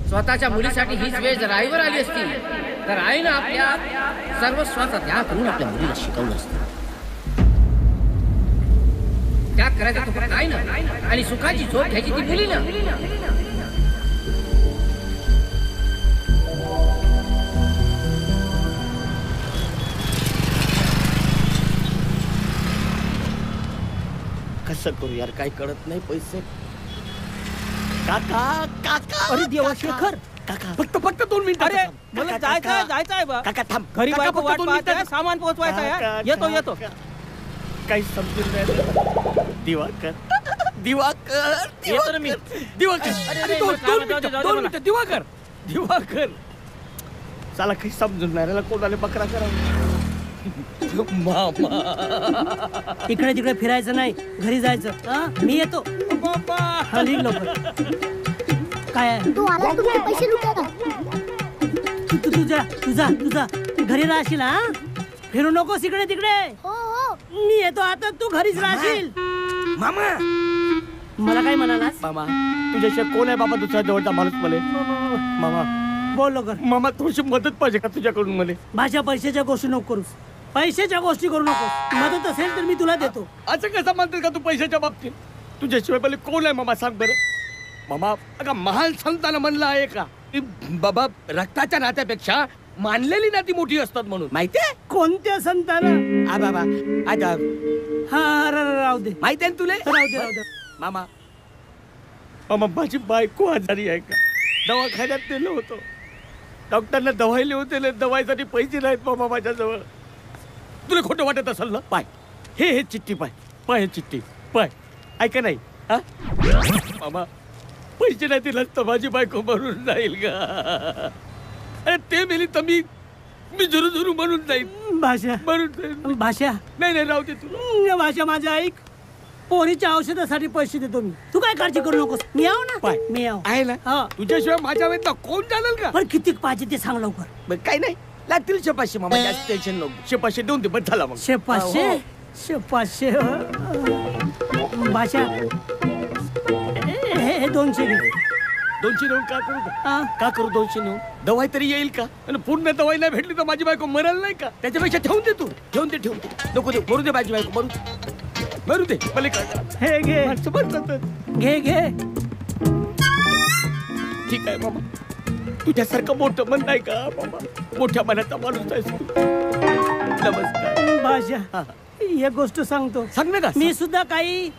स्वतःच्या मुलीसाठी हीच वेळ जर आईवर आली असती तर आईनं आपल्या सर्वस्वाचा त्याग करून आपल्या मुलीला शिकवलं असतं. त्याग करायचा तो फक्त आईनं आणि सुखाची झोप घ्यायची ती मुलीनं. कसं करू यार, काही कळत नाही. पैसे काका काका. अरे देवा शेखर, काका फक्त 2 मिनिटं. अरे मला जायचं आहे बा. काका थांब. घरी काका, बायको फक्त वाट 2 पाहत आहे, मिनिटं. सामान पोहोचवायचं आहे. काका, येतो. काही समजून नाही. दिवाकर येतो ना मी. दिवाकर. अरे, अरे, अरे, 2 जाऊ दे, मिनिटं. मला. दिवाकर चला, काही समजून नाही राहिला. कोणाला बकरा करा. मामा इकडे तिकडे फिरायचं नाही, घरी जायचं. मी येतो. हा, निघ लवकर. काय आहे? तू आला, तुमचे पैसे लुटायला. तुझा घरी राहशील. हा, फिरू नकोस इकडे तिकडे. हो हो, मी येतो आता, तू घरीच राहशील. मामा मला काय म्हणालास? मामा तुझ्याशिवाय कोण आहे बाबा दुसरा जवळचा माणूस मला? मामा बोल लवकर. मामा थोडीशी मदत पाहिजे का तुझ्याकडून मला? भाषा पैशाच्या गोष्टी नको करूस. पैशाच्या गोष्टी करू नको. मदत असेल तर मी तुला देतो. असं कसं म्हणतात का तू पैशाच्या बाबतीत? तुझ्याशिवाय पहिले कोण आहे मामा सांग बरं. मामा अगं महान संतानं म्हणलं आहे का की बाबा रक्ताच्या नात्यापेक्षा मानलेली नाती मोठी असतात म्हणून. माहितीये कोणत्या संतानं? आ बाबा आता हा राहू दे. माहिती आहे ना तुले? राहू दे. मामा मामा माझी बायको आजारी आहे का? दवाखान्यात नेलं होतं. डॉक्टरने दवाई होते दवाईसाठी पैसे नाहीत मामा माझ्याजवळ. तुला खोटं वाटत असेल ना? पाय हे चिठ्ठी पाय पाय हे चिठ्ठी पाय. ऐका नाही हा मामा पैसे नाही दिलं तर माझी बायको मरून जाईल का? अरे ते मेली तर मी झुरू झुरू म्हणून जाईल. भाषा मरून जाईल. भाषा नाही राहू दे तुला. भाषा माझ्या ऐक. पोरीच्या औषधासाठी पैसे देतो मी. तू काय काळजी करू नकोस. मी आव ना. पाय मी आव आहे ना. तुझ्याशिवाय माझ्या वेळेत कोण चालेल का? पण किती पाहिजे ते सांग लवकर. काही नाही लागतील 500 मामा. जास्त टेन्शन नको. 500 देऊन दे बस झाला मग. 500 भाषा हे 200 घे. 200 नेऊन का करू का करू 200 नेऊन? दवाई तरी येईल का? आणि पूर्ण दवाई नाही भेटली तर माझी बायको मरल नाही का? त्याच्यापेक्षा ठेवून दे तू. ठेवून दे नको दे. मरू दे माझी बायको मरू दे. हे घे घे. ठीक आहे मामा. तुझ्यासारखं मोठं मन नाही का मामा? मोठ्या मनाचा माणूस आहेस तू. नमस्कार. भाषा एक गोष्ट सांगतो. सांग ना. मी सुद्धा काही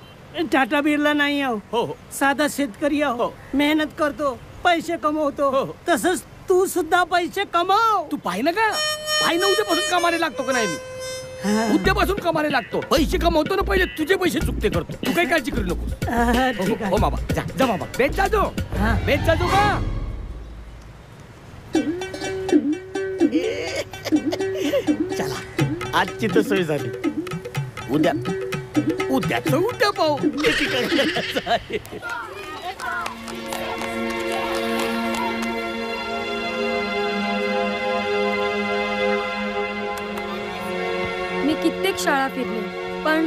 टाटा बिर्ला नाही आहो. हो साधा शेतकरी आहो. मेहनत करतो पैसे कमवतो. तसंच तू सुद्धा पैसे कमव. तू पाहि ना का पाहि ना उद्यापासून कामाला लागतो का नाही मी? उद्यापासून कामाला लागतो. पैसे कमवतो ना पहिले तुझे पैसे चुकते करतो. तू काही काळजी करू नको. हो बाबा जा बाबा. बेच जाजो का? चला आजची तर सोय झाली. उद्या पाहू. मी कित्येक शाळा फिरले पण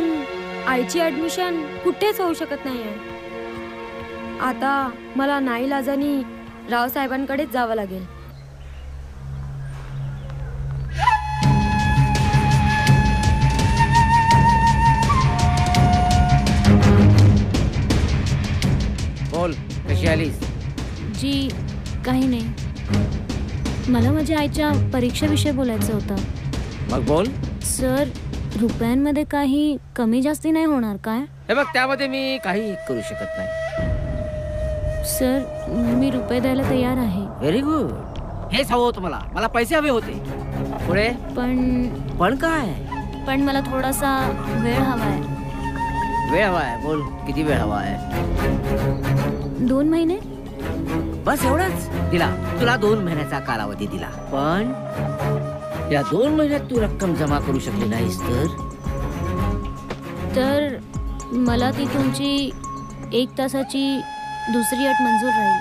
आईची ऍडमिशन कुठेच होऊ शकत नाहीये. आता मला नाईलाजानी रावसाहेबांकडेच जावं लागेल. बोल कशी आलीस? जी काही नाही. मला माझ्या आईच्या परीक्षेविषयी बोलायचं होतं. मग बोल. सर रुपयांमध्ये काही कमी जास्ती नाही होणार काय? हे बघ त्यामध्ये मी काही करू शकत नाही. सर मी रुपये द्यायला तयार आहे. Very good. हेच हवं होतं मला. मला पैसे हवे होते. पुढे पण काय? पण मला थोडासा वेळ हवा आहे. वेळ हवा आहे? बोल किती वेळ हवा आहे? 2 महिने. बस एवढाच दिला तुला. 2 महिन्याचा कालावधी दिला. पण या 2 महिन्यात तू रक्कम जमा करू शकली नाहीस तर मला ती तुमची 1 तासाची दुसरी अट मंजूर राहील.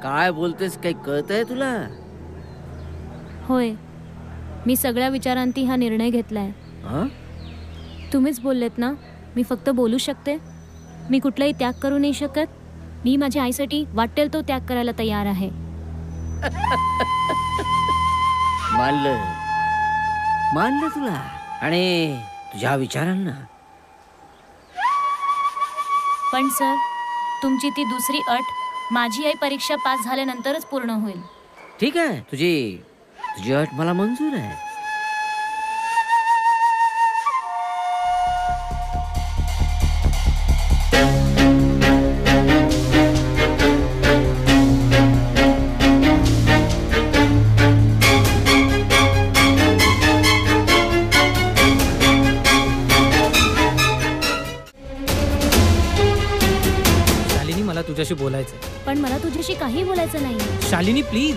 काय बोलतेस? काही कळतंय तुला? होय मी सगळ्या विचारांती हा निर्णय घेतलाय. तुम्हीच बोललेत ना मी फक्त बोलू शकते. मी कुठलाही त्याग करू नाही शकत. मी माझ्या आईसाठी वाटेल तो त्याग करायला तयार आहे. मानलं तुला आणि तुझ्या विचारांना. पण सर तुमची ती दुसरी अट माझी आई परीक्षा पास झाल्यानंतरच पूर्ण होईल. ठीक आहे. तुझी अट मला मंजूर आहे. तुझ्याशी बोलायचं. पण मला तुझ्याशी काही बोलायचं नाही. शालिनी प्लीज.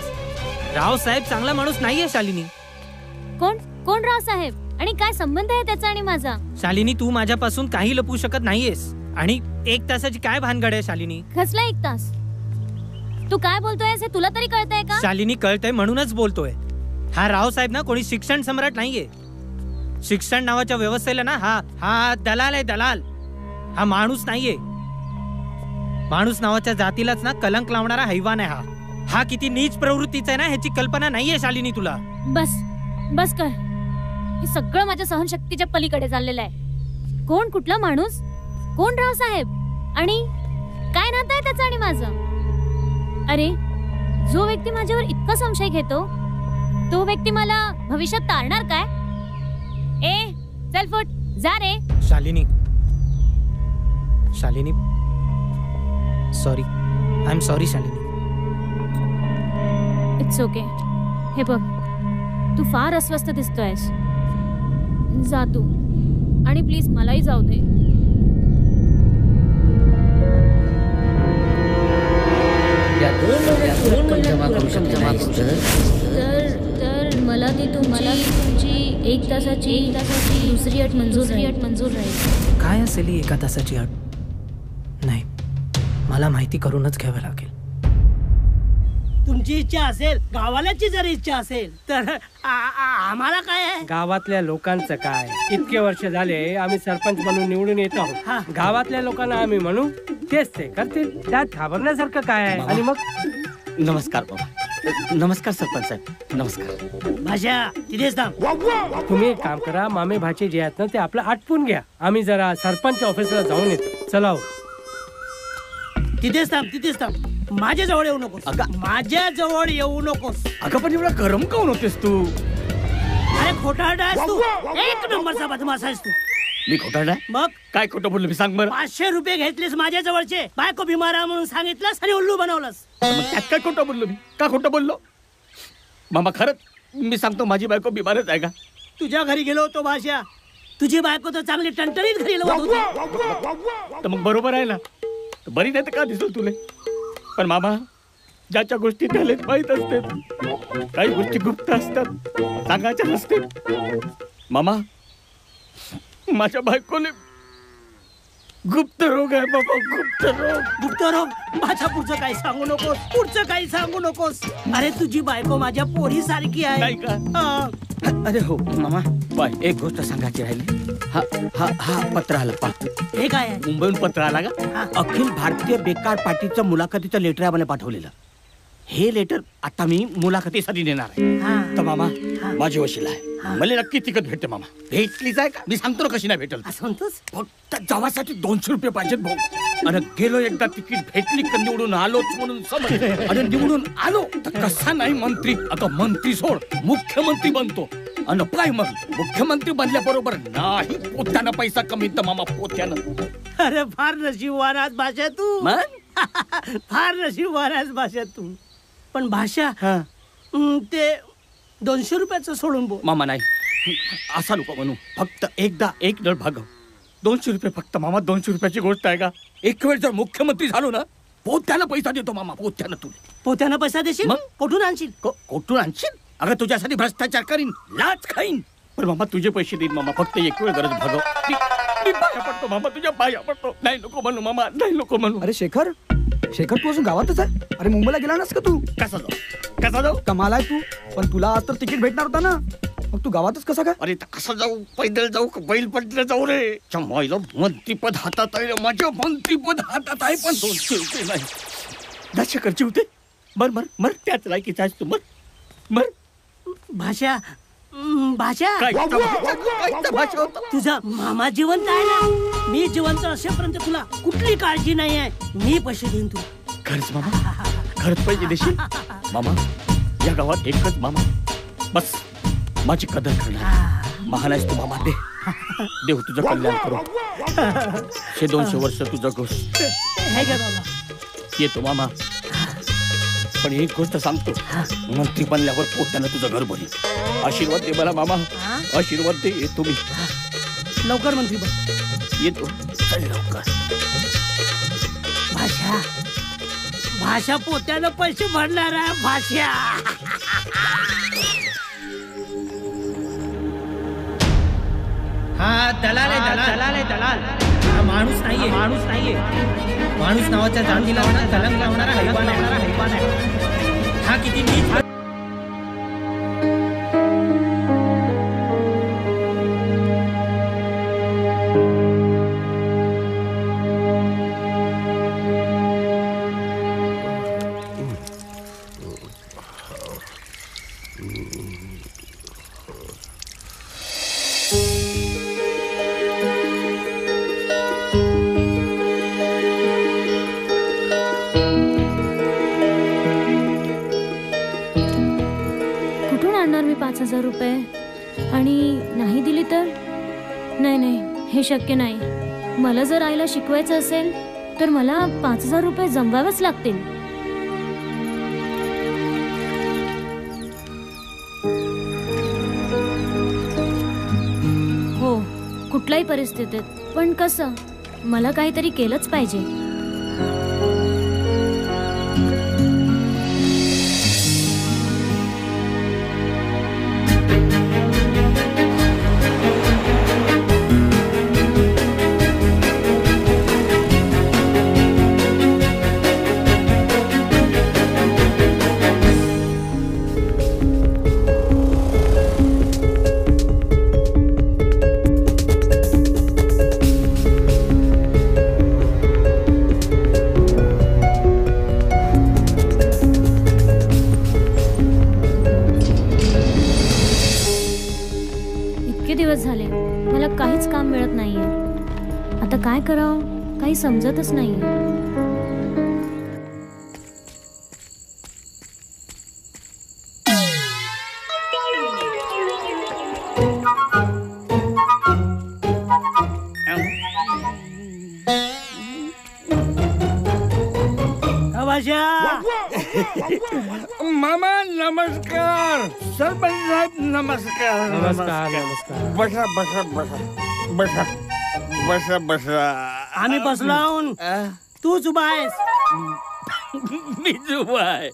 रावसाहेब चांगला माणूस नाहीये शालिनी. कोण रावसाहेब आणि काय संबंध आहे त्याचा आणि माझा? शालिनी तू माझ्यापासून काही लपवू शकत नाहीयेस. आणि 1 तासाची काय भानगड आहे शालिनी? कसला 1 तास? तू काय बोलतोयस हे तुला तरी कळतंय का? शालिनी कळतंय म्हणूनच बोलतोय. हा रावसाहेब ना कोणी शिक्षण सम्राट नाहीये. शिक्षण नावाच्या व्यवस्थेला ना हा दलाल आहे. दलाल. हा माणूस नाहीये. माणूस नावाच्या जातीलाच ना कलंक लावणारा हैवान आहे. हा किती नीच प्रवृत्तीचा आहे ना ह्याची कल्पना नाहीये शालिनी तुला. बस बस कर. हे सगळं माझ्या सहनशक्तीच्या पलीकडे चाललेलं आहे. कोण कुठला माणूस, कोण राव साहेब, आणि काय नातं आहे त्याचं आणि माझं? अरे जो व्यक्ती माझ्यावर इतका संशय घेतो तो व्यक्ती मला भविष्यात तारणार काय? ए चल फुट जा रे. Shalini Shalini sorry, I am sorry Shalini. It's okay. हे बघ, तू फार अस्वस्थ दिसतोयस. जा तू, आणि प्लीज मलाही जाऊ दे. तर मला ती तुमची एक तासाची दुसरी अट मंजूर राहील. काय असेल ही एका तासाची अट? नाही, मला माहिती करूनच घ्यावं लागेल. तुमची इच्छा असेल, गावाल्याची जर इच्छा असेल तर आम्हाला काय आहे? गावातल्या लोकांचं काय? इतके वर्ष झाले आम्ही सरपंच म्हणून निवडून येत आहोत. गावातल्या लोकांना आम्ही म्हणू तेच ते करतील, त्यात घाबरण्यासारखं काय आहे? आणि मग नमस्कार बाबा. नमस्कार सरपंच साहेब. नमस्कार. भाषा तिथेच थांब. तुम्ही एक काम करा, मामे भाचे जे आहेत ना ते आपलं आटपून घ्या. आम्ही जरा सरपंच ऑफिसला जाऊन येतो. चला. तिथेच थांब. माझ्या जवळ येऊ नकोस. माझ्या जवळ येऊ नकोस. अगं पण एवढा गरम काऊन होतेस तू? अरे खोटारडा आहेस तू. एक नंबरचा बदमाश आहेस तू. मी खोटारडा? मग काय खोटं बोललो मी? सांग बरं. 500 रुपये घेतलेस माझ्या जवळचे, बायको बिमार आहे म्हणून सांगितलंस आणि उल्लू बनवलंस. त्यात काय खोटं बोललो मी? का खोटं बोललो? मामा खरंच मी सांगतो, माझी बायको बिमारच आहे का? तुझ्या घरी गेलो होतो भाषा, तुझी बायको तर चांगली टणटणीत घरी लावत होती. तर मग बरोबर आहे ना, बरी नाही तर का दिसल तुले? पण मामा, ज्याच्या गोष्टी त्याला माहीत असतात, काही गोष्टी गुप्त असतात, सांगायच्या नसतात. मामा, माझ्या बायकोले गुप्त रोग आहे बाबा. गुप्त रोग. माझ्या पुढचं काही सांगू नकोस. अरे तुझी बायको माझ्या पोरी सारखी आहे. नाही का? अरे हो मामा, बाय एक गोष्ट सांगायची राहिली. हा पत्र आला पा. हे काय आहे? मुंबईहून पत्र आला का? अखिल भारतीय बेकार पार्टीचं मुलाखतीचं लेटर आम्हाला पाठवलेलं. हे लेटर आता मी मुलाखतीसाठी देणार आहे. तर मामा, माझी वशील आहे. मला नक्की तिकट भेटते मामा. भेटलीच आहे का? मी सांगतो ना कशी नाही भेटल. फक्त जावासाठी 200 रुपये पाहिजेत भाऊ. आणि गेलो एकदा तिकीट भेटली का निवडून आलोच म्हणून समज. आणि निवडून आलो तर कसा नाही मंत्री, आता मंत्री सोड, मुख्यमंत्री बनतो. आणि काय मग मुख्यमंत्री बनल्याबरोबर नाही पोत्यानं पैसा कमी तर मामा पोत्यानं. अरे फार नशीबवान आहेस भाषा तू. फार नशीबवान आहेस भाषा तू. पण भाषा ते 200 रुपयाचं सोडून बोल. मामा नाही, असा नको म्हणू. फक्त एकदा एक डळ भागव. 200 रुपये फक्त मामा. 200 रुपयाची गोष्ट आहे का? एक वेळ जर मुख्यमंत्री झालो ना, पोत्यानं पैसा देतो मामा. पोत्यानं. तुला पोत्यानं पैसा देशील? मग कुठून आणशील? कुठून आणशील? अगं तुझ्यासाठी भ्रष्टाचार करीन, लाच खाईन. पण मामा तुझे पैसे देईन मामा. फक्त एक वेळ गरज भागव. मी पाया पडतो मामा, तुझ्या पाया पडतो. नाही नको म्हणू मामा, नाही नको म्हणू. अरे शेखर तू अजून गावातच आहे? अरे मुंबईला गेला नास का तू? कसा जाऊ? कमाल आहे तू. पण तुला आज तर तिकीट भेटणार होता ना, मग तू गावातच कसा काय? अरे कसं जाऊ? पैदल जाऊ का बैल पडलं जाऊ रे? चमाईला मंत्रीपद हातात आहे, माझ्या मंत्रीपद हातात आहे, पण 200 रुपये नाही. दशकरची होते. मर त्याच लायकीचा आहेस तू. मर. भाषा काय भाषा होता? तुझा मामा जिवंत आहे ना, मी जिवंत असेपर्यंत तुला कुठली काळजी नाही आहे. मी पैसे देईन तुला. खरंच मामा? खरंच पैसे देशील मामा? या गावात एकच मामा, बस माझी कदर करणार. महान आहेस तू मामा. देव तुझं कल्याण करो. 200 वर्ष तुझं गोष्ट येतो मामा. पण एक गोष्ट सांगतो, मंत्री बनल्यावर पोट्यानं तुझं घर भरील. आशीर्वाद दे मला मामा, आशीर्वाद दे. येतो मी लवकर मंत्री बन. येतो. चल लवकर. भाषा पोत्यानं पैसे भरणार आहे. भाषा हा दलाल आहे. हा माणूस नाहीये. माणूस नावाच्या जातीला कलंक लावणारा हैवान आहे. हा किती नीच. आणि नाही दिली तर? नाही नाही, हे शक्य नाही. मला जर आईला शिकवायचं असेल तर मला 5,000 रुपये जमवावेच लागतील. हो, कुठल्याही परिस्थितीत. पण कसं? मला काहीतरी केलंच पाहिजे. झाले मला काहीच काम मिळत नाहीये. आता काय करावं काही समजतच नाहीये. मामा नमस्कार. सरपंच साहेब नमस्कार. नमस्कार नमस्कार. बसा बसा बसा बसा बसा बसा. आम्ही बसलाऊन तूच उभा आहेस. मीच उभा आहे.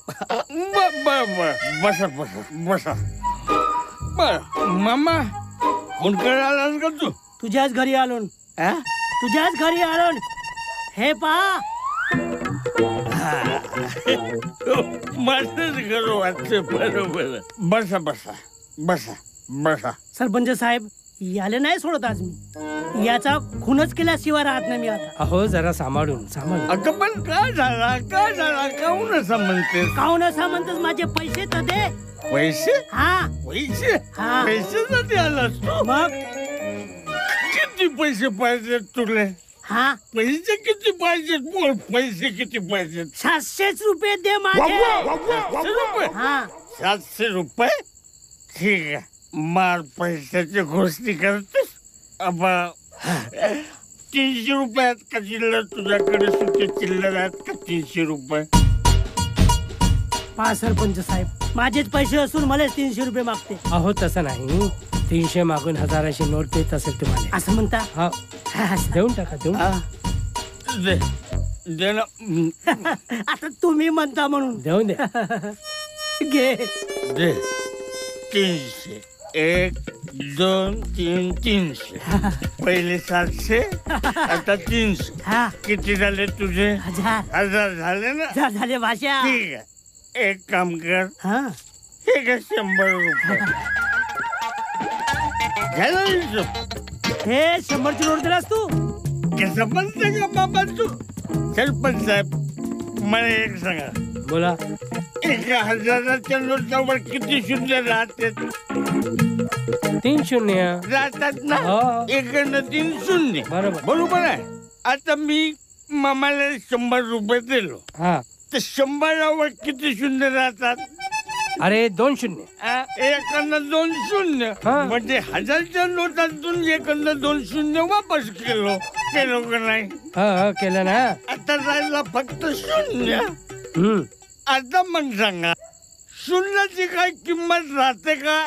बसा बसा बसा. बर मामा कोणकडे आलास का तू? तुझ्याच घरी आलो. तुझ्याच घरी आलो. हे पहा मस्तच घर वाटतं. बरोबर. बसा बसा बसा बसा. सरपंच साहेब याले नाही सोडत आज मी. याचा खूनच केल्याशिवाय राहत नाही मी आता. अहो जरा सांभाळून सांभाळून. अगं पण काय झाला काय झाला? काहून असं म्हणतेस? काहून असं म्हणतेस? माझे पैसे तर दे. पैसे? हा पैसे. हा पैशासाठी आलास तू? मग किती पैसे पाहिजेत तुले? हा पैसे किती पाहिजेत? बोल पैसे किती पाहिजेत? 700 रुपये दे माझे. 700 रुपये? हा 700 रुपये. ठीक आहे. मार पैशाची गोष्टी करतेस. 300 रुपयात का चिल्लर? तुझ्याकडे सुट्टे चिल्लर आहेत का 300 रुपये? पहा सरपंच साहेब माझेच पैसे असून मलाच 300 रुपये मागते. अहो तसं नाही. 300 मागून 1000ची नोट देत असेल तुम्हाला असं म्हणता? हा देऊन टाका देऊन. दे ना. आता तुम्ही म्हणता म्हणून देऊन दे. घे दे. 300. 1 2 3 300. पहिले 700 आता 300. किती झाले तुझे? 1000 झाले ना? झाले भाषा. ठीक आहे. एक काम कर. हे घे 100 रुपये. हे 100ची नोट दिलास तू? कसं म्हणते का बाबा तू? सरपंच साहेब मला एक सांगा. बोला. 1000च्या नोटावर किती शून्य राहते? 3 शून्य राहतात ना. 1 3 शून्य. बरोबर बरोबर आहे. आता मी मामाला 100 रुपये दिलो. हा तर 100वर किती शून्य राहतात? अरे 2 शून्य. 1 2 शून्य. म्हणजे 1000च्या नोटातून 1 2 शून्य वापस केलो का नाही? केलं ना. आता राहिला फक्त शून्य. आता मग सांगा शून्याची काय किंमत राहते का?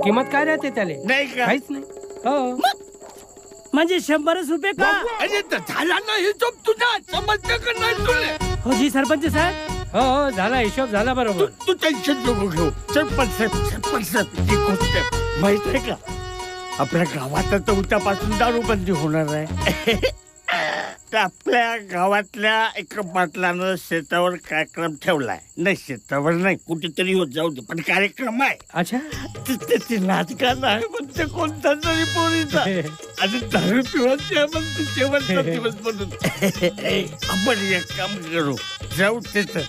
किंमत काय राहते त्याला? नाही का? काहीच नाही. हो म्हणजे 100 रुपये का? अरे झाला ना हिशोब तुझा. समजतं का नाही तुले? हो जी सरपंच साहेब. हो झाला हिशोब झाला. बरोबर. तू टेन्शन नको घेऊ. सरपंच साहेब ही गोष्ट माहित आहे का? आपल्या गावात आता उद्यापासून दारूबंदी होणार आहे. तर आपल्या गावातल्या एका पाटलानं शेतावर कार्यक्रम ठेवलाय. नाही शेतावर नाही कुठेतरी होत जाऊ दे पण कार्यक्रम आहे. अच्छा. त्याची नाचगान आहे म्हणते कोणता तरी पोरीचा. आणि दारू पिवायची म्हणते शेवटचा दिवस म्हणून. आपण एक काम करू. जाऊ तिथं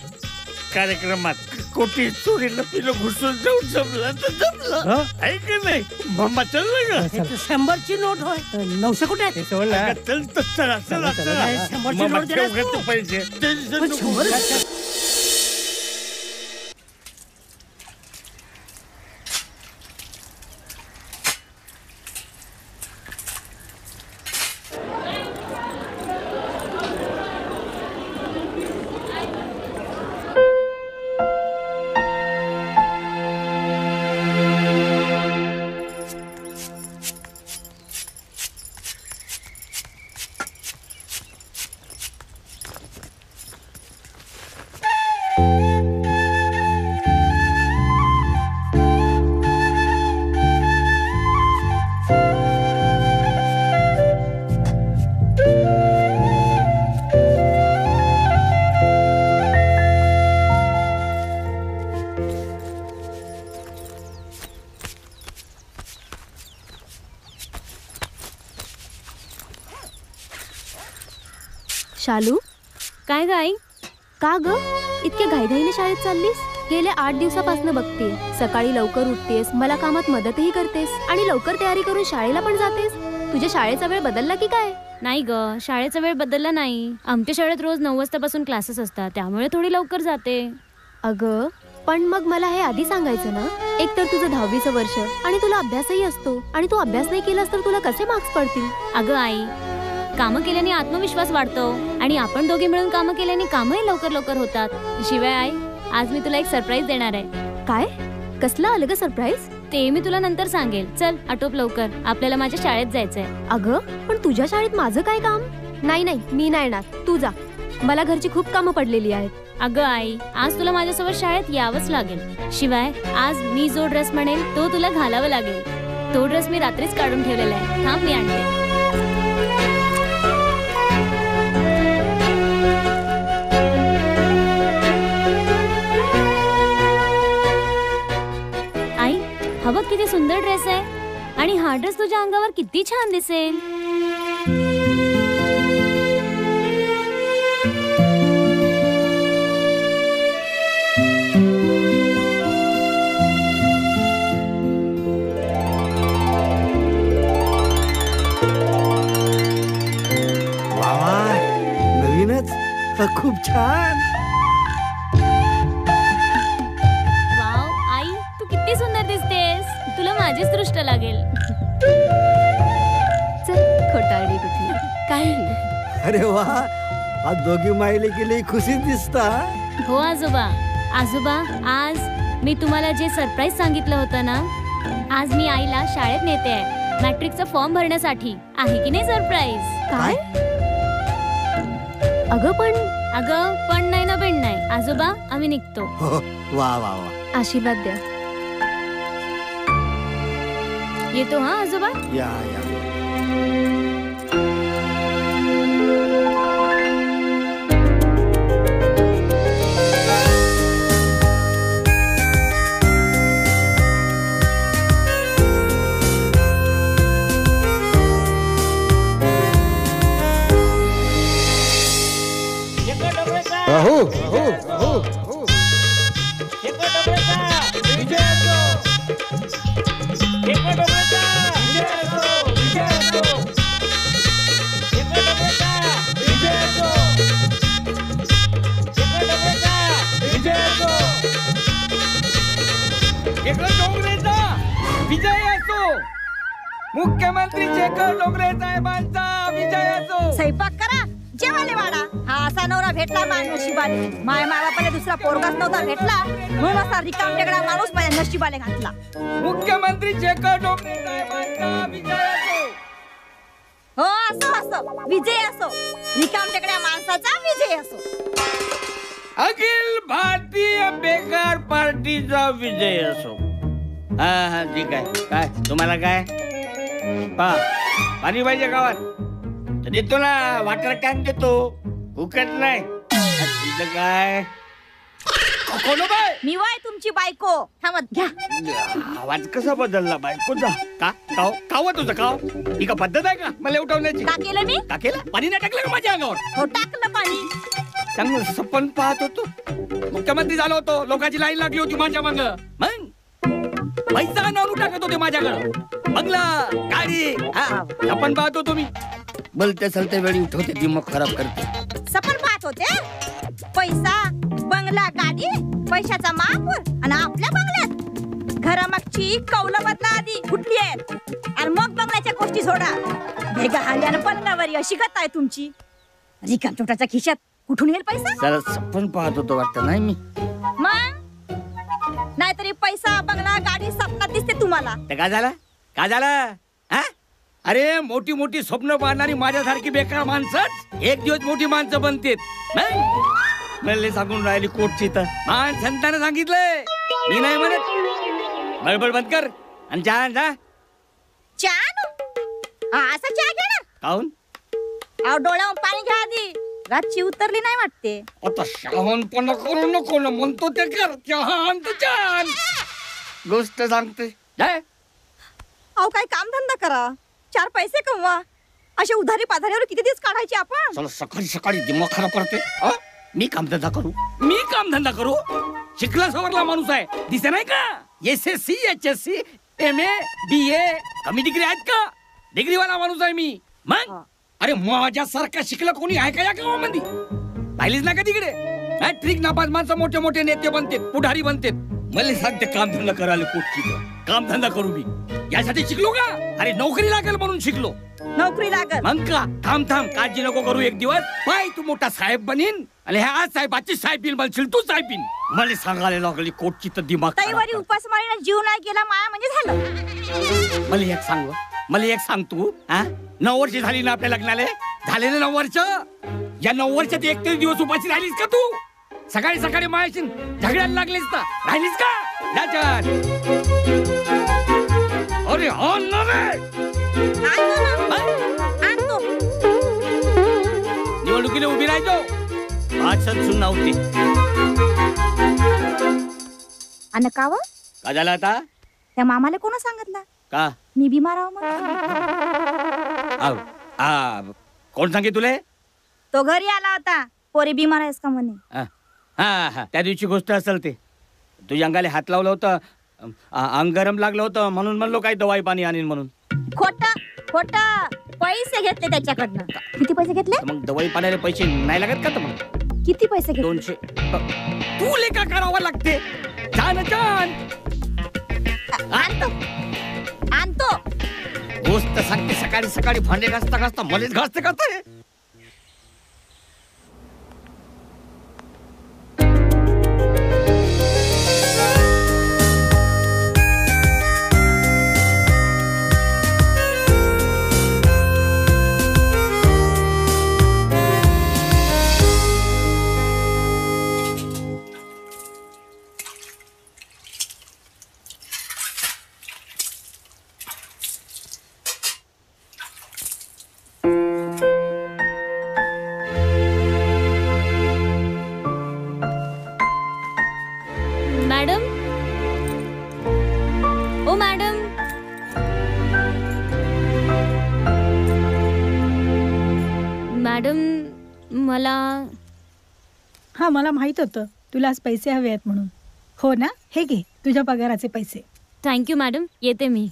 कार्यक्रमात. कोटी चोरीला पिलं घुसून जाऊन जमलं तर जमलं आहे की नाही? मामा चाललं का? 100ची नोट होय. 900 कुठे आहे? चल तर चला चला चला. 100ची नोट दिलास तू? पाहिजे. शालू, काय गाई? का ग इतक्या घाईघाईने शाळेत चाललीस? गेल्या 8 दिवसापासून बघते, सकाळी लवकर उठतेस, मला कामात मदतही करतेस आणि लवकर तयारी करून शाळेला पण जातेस. तुझ्या शाळेचा वेळ बदलला की काय? नाही ग, शाळेचा वेळ बदलला नाही. आमच्या शाळेत रोज 9 वाजतापासून क्लासेस असतात, त्यामुळे थोडी लवकर जाते. अगं पण मग मला हे आधी सांगायचं ना. एक तर तुझं 10वीचं वर्ष आणि तुला अभ्यासही असतो, आणि तू अभ्यास नाही केलास तर तुला कसे मार्क्स पडतील? अगं आई, कामं केल्याने आत्मविश्वास वाढतो आणि आपण दोघे मिळून कामं केल्याने कामही लवकर लवकर होतात. शिवाय आई, आज मी तुला एक सरप्राईज देणार आहे. काय? कसलं आलं ग सरप्राईज? ते मी तुला नंतर सांगेल. चल आटोप लवकर, आपल्याला माझ्या शाळेत जायचंय. अगं पण तुझ्या शाळेत माझं काय काम? नाही नाही, मी नाही येणार, तू जा. मला घरची खूप कामं पडलेली आहेत. अगं आई, आज तुला माझ्यासोबत शाळेत यावंच लागेल. शिवाय आज मी जो ड्रेस म्हणेल तो तुला घालावा लागेल. तो ड्रेस मी रात्रीच काढून ठेवलेला आहे. थांब, मी आणते. आई, हा बघ किती सुंदर ड्रेस आहे, आणि हा ड्रेस तुझ्या अंगावर किती छान दिसेल. खूप छान. वाव आई, तू किती सुंदर दिसतेस. तुला माझीच दृष्ट लागेल. चल, खोटारडी कुठली काही. अरे वा, आज दोघी मायले गेली खुशीत दिसता. हो आजोबा. आजोबा, आज मी तुम्हाला जे सरप्राईज सांगितलं होतं ना, आज मी आईला शाळेत नेते आहे मॅट्रिकचा फॉर्म भरण्यासाठी. आहे की नाही सरप्राईज? काय? अगं पण नाही ना, पण नाही. आजोबा, आम्ही निघतो. वा वा वा, आशीर्वाद द्या. येतो हा आजोबा. या या. विजय असो. मुख्यमंत्री शेखर डोंगरे साहेबांचा विजय असो. स्वयंपाक करा, जेवायला वाढा. हा असा नवरा भेटला माझ्या नशिबाने. माय बापाला दुसरा पोरगाच नव्हता भेटला, म्हणून असा रिकाम टेकडा माणूस माझ्या नशिबाने घातला. मुख्यमंत्री शेखर डोंगरे साहेबांचा विजय असो. हो, असो असो, विजय असो. रिकाम टेकड्या माणसाचा विजय असो. अखिल भारतीय बेकार पार्टीचा विजय असो. हा ठीक आहे. काय तुम्हाला काय पाणी पाहिजे गावात तर देतो ना, वॉटर कॅन देतो, फुकट नाही. तुझं काय? मी वाय तुमची बायको. थांबत घ्या. आवाज कसा बदलला बायकोचा? काव तुझं काव? ही का पद्धत आहे का मला उठवण्याची? का केलं मी? का केलं? पाणी नाही टाकलं का माझ्या अंगावर? हो, टाकलं पाणी. चांगलं सपन पाहत होतो. मुख्यमंत्री झालो होतो, लोकांची लाईन लागली होती माझ्या माग. मग पैसा आणून टाकत होते माझ्याकडं. बंगला, गाडी, सपन पाहत होतो मी. बोलते चलते वेळी उठवते, दिमाग खराब करते. सपन पाहत होते. पैसा, बंगला, गाडी, पैशाचा महापूर, आणि आपल्या बंगल्यात घरामागची कौलं बदला आधी कुठली आहेत, आणि मग बंगल्याच्या गोष्टी सोडा. भेगा हाल्यानं पलंगावर अशी गत आहे तुमची. रिकाम छोटाच्या खिशात कुठून येईल पैसा? जरा सपन पाहत होतो वाटतं नाही मी. मग नाहीतरी पैसा, बंगला, गाडी स्वप्नात दिसते तुम्हाला. काय झालं? काय झालं? अरे मोठी मोठी स्वप्न पाहणारी माझ्यासारखी बेकार माणसं एक दिवस मोठी माणसं बनतेत. मला सांगून राहिली कोटची तर संतानं सांगितलंय, मी नाही म्हणत. बडबड बंद कर आणि चहा जा. चहा? असा चहा घ्या ना. काहून? डोळ्यावर पाणी घ्या आधी. रातची उतरली नाही वाटते. आता शहाणपणा करू नको ना, म्हणतो ते कर. चहा गोष्ट सांगते. अहो, काही काम धंदा करा, 4 पैसे कमवा. असे उधारी पाधाऱ्यावर किती दिवस काढायचे आपण? चला सकाळी सकाळी दिमाग खराब करते. मी कामधंदा करू? शिकला सवरला माणूस आहे, दिसे नाही का? SSC HSC MA BA कमी डिग्री आहेत का? डिग्रीवाला माणूस आहे मी. मग अरे माझ्यासारखा शिकला कोणी आहे का या गावामध्ये? पाहिलीच ना का तिकडे? ट्रिक नापास माणसं मोठे मोठे नेते बनतेत, पुढारी बनतेत. मला सांगते कामधंदा करायला पोटची कामधंदा करू मी यासाठी शिकलो का? अरे नोकरी लागेल म्हणून शिकलो. नोकरी लागेल मग का? थांब काळजी नको करू. एक दिवस पाय तू मोठा साहेब बनीन आणि ह्या साहेबाची साहेबीन बनशील तू साहेबीन. मला सांगायला लागली कोटची तर दिमाग. तैवारी उपासमारीने जीव नाही गेला माया म्हणजे झालं. मला एक सांग तू 9 वर्ष झाली ना आपल्या लग्नाला? झाले ना 9 वर्ष? या 9 वर्षात 31 दिवस उपाशी राहिलीस का तू? सकाळी सकाळी मायाशी झगड्याला लागलीस का? राहिलीस का? अरे हा ना रे, निवडणुकीला उभी राहायचो भाषण सुन नव्हती. आणि का का झालं आता? त्या मामाला कोण सांगितलं का मी बिमार आहो? कोण सांगे तुले? तो घरी आला होता. पोरी बिमार आहेस का म्हणे. हा त्या दिवशी गोष्ट असेल ते. तुझ्या अंगाला हात लावलं होतं, अंग गरम लागलं होतं म्हणून म्हणलो काही दवाई पाणी आणीन म्हणून. खोट पैसे घेतले त्याच्याकडनं. किती पैसे घेतले? मग दवाई पाण्याला पैसे नाही लागत का? तर मग किती पैसे घेतले? 200. तू लेखा करावं लागते. आणतो गोष्ट सांगते. सकाळी सकाळी भांडे घासता मलेच घासते करते. मला माहित होतं तुला आज पैसे हवे आहेत म्हणून. हो ना, हे घे तुझ्या पगाराचे पैसे. थँक्यू मॅडम, येते मी.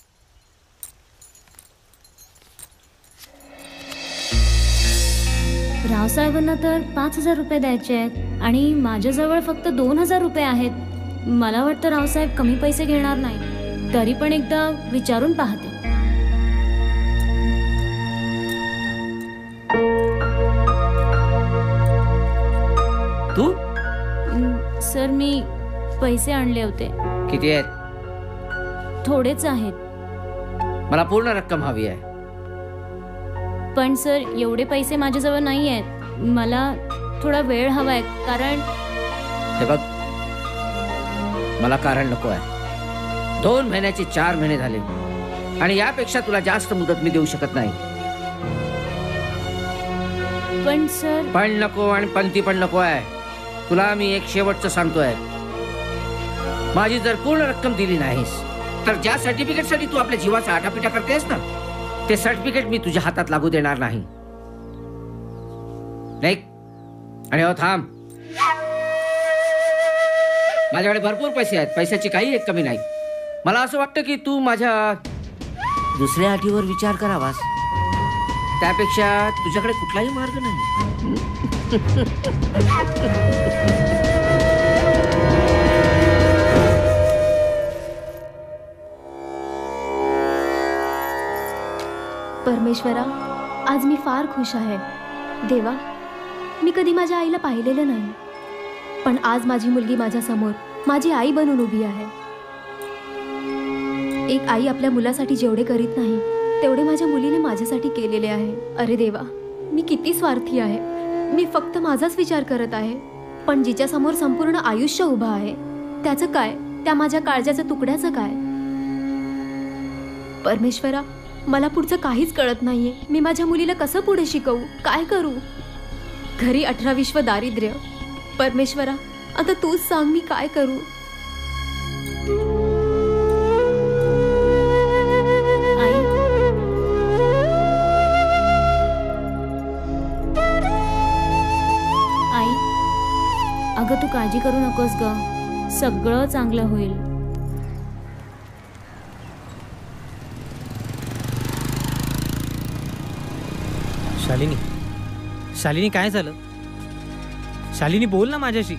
रावसाहेबांना तर 5,000 रुपये द्यायचे आहेत आणि माझ्याजवळ फक्त 2,000 रुपये आहेत. मला वाटतं रावसाहेब कमी पैसे घेणार नाही. तरी पण एकदा विचारून पाहते. तू? सर मी पैसे आणले होते. किती आहेत? थोडेच आहेत. मला पूर्ण रक्कम हवी आहे. पण सर एवढे पैसे माझ्याजवळ नाही आहेत. मला थोडा वेळ हवा आहे. कारण हे बघ, मला कारण नको आहे. 2 महिन्याचे 4 महिने झाले आणि यापेक्षा तुला जास्त मुदत मी देऊ शकत नाही. पण सर. पण नको आणि पंती पण नको आहे. तुला मी एक शेवटचं सांगतोय, माझी जर पूर्ण रक्कम दिली नाहीस तर ज्या सर्टिफिकेटसाठी तू आपल्या जीवाचा आटापिटा करतेस ना, ते सर्टिफिकेट मी तुझ्या हातात लागू देणार नाही. आणि हो थांब, माझ्याकडे भरपूर पैसे आहेत. पैशाची काही एक कमी नाही. मला असं वाटतं की तू माझ्या दुसऱ्या अटीवर विचार करावास. त्यापेक्षा तुझ्याकडे कुठलाही मार्ग नाही. परमेश्वरा, आज मी फार खुश आहे. देवा, मी कधी माझ्या आईला पाहिलेलं नाही, पण आज माझी मुलगी माझ्या समोर माझी आई बनून उभी आहे. एक आई आपल्या मुलासाठी जेवढे करीत नाही तेवढे माझ्या मुलीने माझ्यासाठी केलेले आहे. अरे देवा, मी किती स्वार्थी आहे. मी फक्त माझाच विचार करत आहे, पण जिच्या समोर संपूर्ण आयुष्य उभं आहे त्याचं काय? त्या माझ्या काळजाच्या तुकड्याचं काय? परमेश्वरा, मला पुढचं काहीच कळत नाहीये. मी माझ्या मुलीला कसं पुढे शिकवू? काय करू? घरी 18-20 दारिद्र्य. परमेश्वरा, आता तूच सांग मी काय करू? काळजी करू नकोस ग, सगळं चांगलं होईल. शालिनी, शालिनी काय झालं? शालिनी बोल ना माझ्याशी.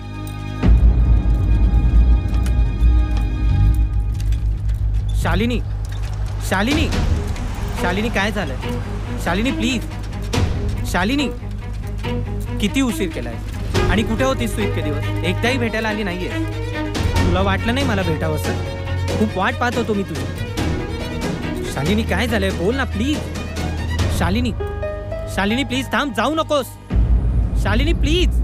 शालिनी, शालिनी, शालिनी काय झालं? शालिनी प्लीज. शालिनी, किती उशीर केलाय आणि कुठे होतीस तू इतके दिवस? एकदाही भेटायला आली नाहीये. तुला वाटलं नाही मला भेटावंसं? खूप वाट पाहत होतो मी तुझी. शालिनी काय झालंय? बोल ना प्लीज. शालिनी, शालिनी प्लीज थांब, जाऊ नकोस. शालिनी प्लीज.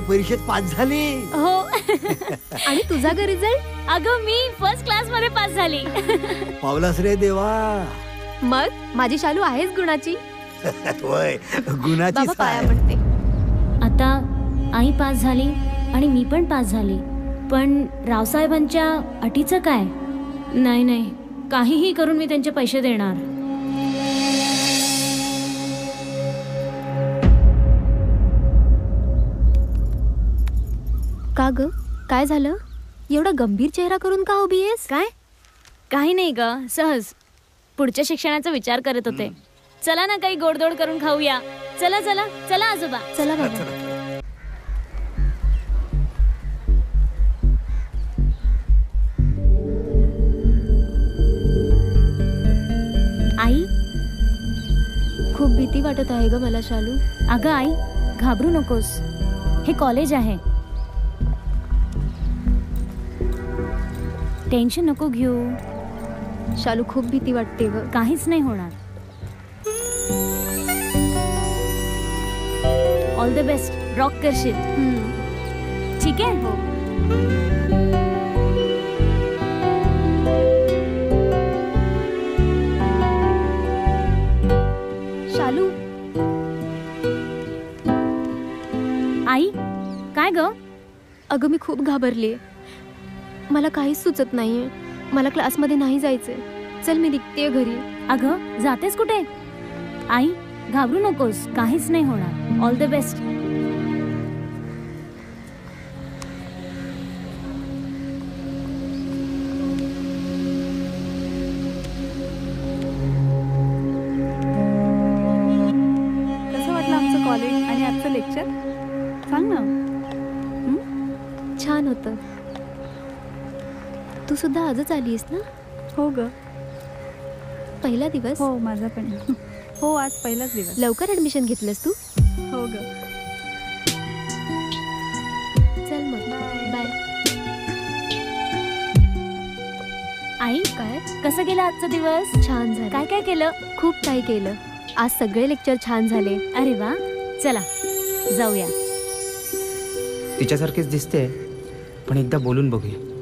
परीक्षेत पास झाली. हो. आणि तुझा ग रिझल्ट? अगं मी फर्स्ट क्लास मध्ये पास झाली. पावलास रे देवा. मग माझी शालू आहेच गुणाची. होय, गुणाची पाया पडते. आता आई पास झाली आणि मी पण पास झाली, पण रावसाहेबांच्या अटीचं काय? नाही नाही, काहीही करून मी त्यांचे पैसे देणार. का ग, काय झालं? एवढा गंभीर चेहरा करून का उभी आहेस? काय? काही नाही ग, सहज पुढच्या शिक्षणाचा विचार करत होते. चला ना काही गोडधोड करून खाऊया. चला चला चला आजोबा. चला बाबा. आई, खूप भीती वाटत आहे ग मला शालू. अगं आई, घाबरू नकोस, हे कॉलेज आहे. टेन्शन नको घेऊ. शालू खूप भीती वाटते ग. काहीच नाही होणार. All the best. रॉक करशील. ठीक आहे. हो. शालू. आई, काय ग? अगं मी खूप घाबरलीये. मला काहीच सुचत नाहीये. मला क्लासमध्ये नाही जायचंय. चल मी निघतेय घरी. अगं जातेस कुठे? आई, घाबरू नकोस, काहीच नाही होणार. All the best. कसं वाटलं आमचं कॉलेज आणि आजचं लेक्चर? सांग ना. छान होतं. तू सुद्धा आजच आलीस ना? हो ग. पहिला दिवस? हो, माझा पण. हो, आज पहिलाच दिवस. लवकर ऍडमिशन घेतलंस तू? हो ग. चल मग. बाय. आई, काय? कसं गेलं आजचा दिवस? छान झालं. काय काय केलं? खूप काही केलं. आज सगळे लेक्चर छान झाले. अरे वा. चला जाऊया. तिच्यासारखीच दिसते, पण एकदा बोलून बघूया.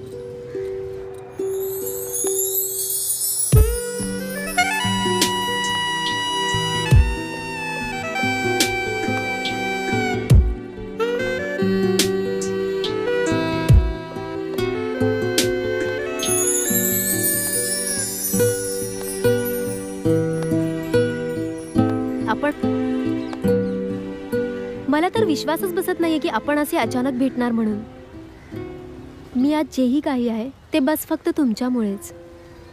मला तर विश्वासच बसत नाहीये की आपण असे अचानक भेटणार म्हणून. मी आज जेही काही आहे ते बस फक्त तुमच्यामुळेच.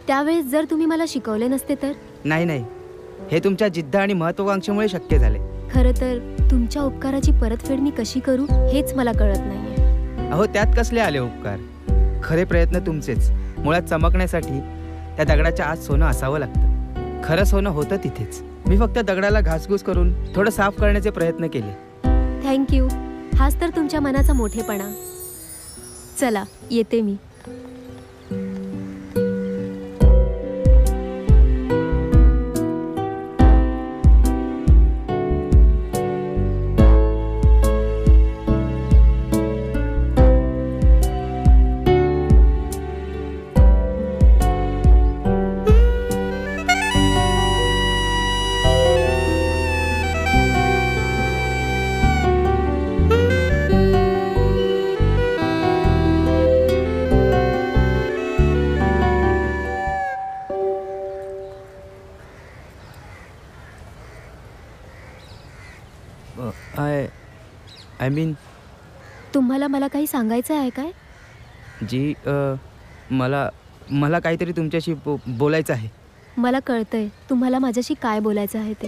त्यावेळेस जर तुम्ही मला शिकवले नसते तर? नाही नाही, हे तुमच्या जिद्द आणि महत्वाकांक्षेमुळे शक्य झाले. खरं तर तुमच्या उपकाराची परतफेड मी कशी करू हेच मला कळत नाहीये. अहो, त्यात कसले आले उपकार? खरे प्रयत्न तुमचेच. मुळात चमकण्यासाठी त्या दगडाच्या आत सोनं असावं लागतं. खरं सोनं होतं तिथेच. मी फक्त दगडाला घासघूस करून थोडं साफ करण्याचे प्रयत्न केले. थँक्यू. हाच तर तुमच्या मनाचा मोठेपणा. चला येते मी. आय मीन तुम्हाला मला काही सांगायचं आहे काय? जी मला काहीतरी तुमच्याशी बोलायचं आहे. मला कळतंय तुम्हाला माझ्याशी काय बोलायचं आहे ते.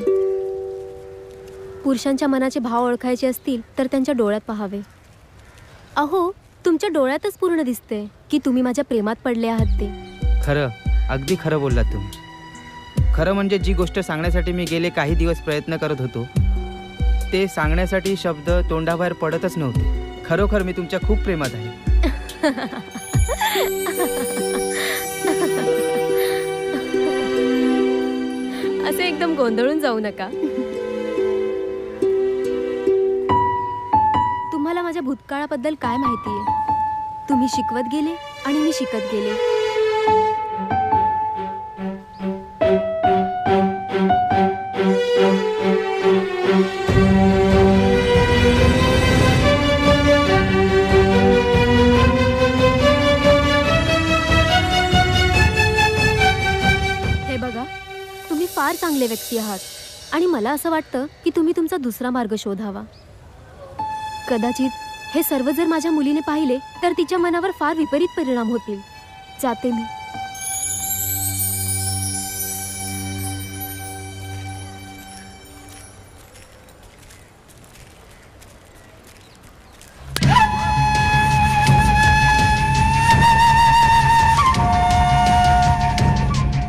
पुरुषांच्या मनाचे भाव ओळखायचे असतील तर त्यांच्या डोळ्यात पाहावे. अहो, तुमच्या डोळ्यातच पूर्ण दिसते की तुम्ही माझ्या प्रेमात पडले आहात ते. खरं, अगदी खरं बोललात तुम्ही. खरं म्हणजे जी गोष्ट सांगण्यासाठी मी गेले काही दिवस प्रयत्न करत होतो ते सांगण्यासाठी शब्द तोंडाबाहेर पडतच नव्हते. खरोखर मी तुमच्या खूप प्रेमात आहे. असे एकदम गोंधळून जाऊ नका. तुम्हाला माझ्या भूतकाळाबद्दल काय माहिती आहे? तुम्ही शिकवत गेले आणि मी शिकत गेले. हे बघा, तुम्ही फार चांगले व्यक्ती आहात आणि मला असं वाटतं की तुम्ही तुमचा दुसरा मार्ग शोधावा. कदाचित हे सर्व जर माझ्या मुलीने पाहिले तर तिच्या मनावर फार विपरीत परिणाम होतील. जाते मी.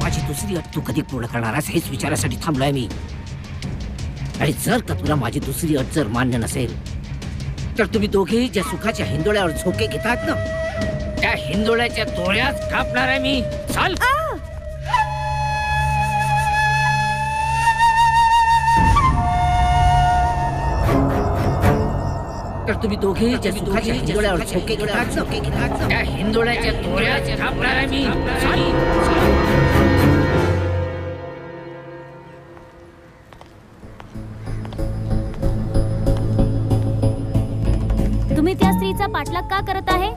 माझी दुसरी अट तू कधी पूर्ण करणार आहेस हेच विचारासाठी थांबलोय मी. आणि जर का तुला माझी दुसरी अट जर मान्य नसेल तर तुम्ही दोघेही ज्या सुखाच्या हिंदोळ्यावर झोके घेतात ना त्या हिंदोळ्याच्या दोऱ्याच कापणार आहे मी. चाल. तर तुम्ही दोघेही ज्या सुखाच्या हिंदोळ्यावर झोके घेतात ना त्या हिंदोळ्याच्या दोऱ्याच कापणार आहे मी. चाल. तुम्ही त्या स्त्रीचा पाठलाग का करत आहे?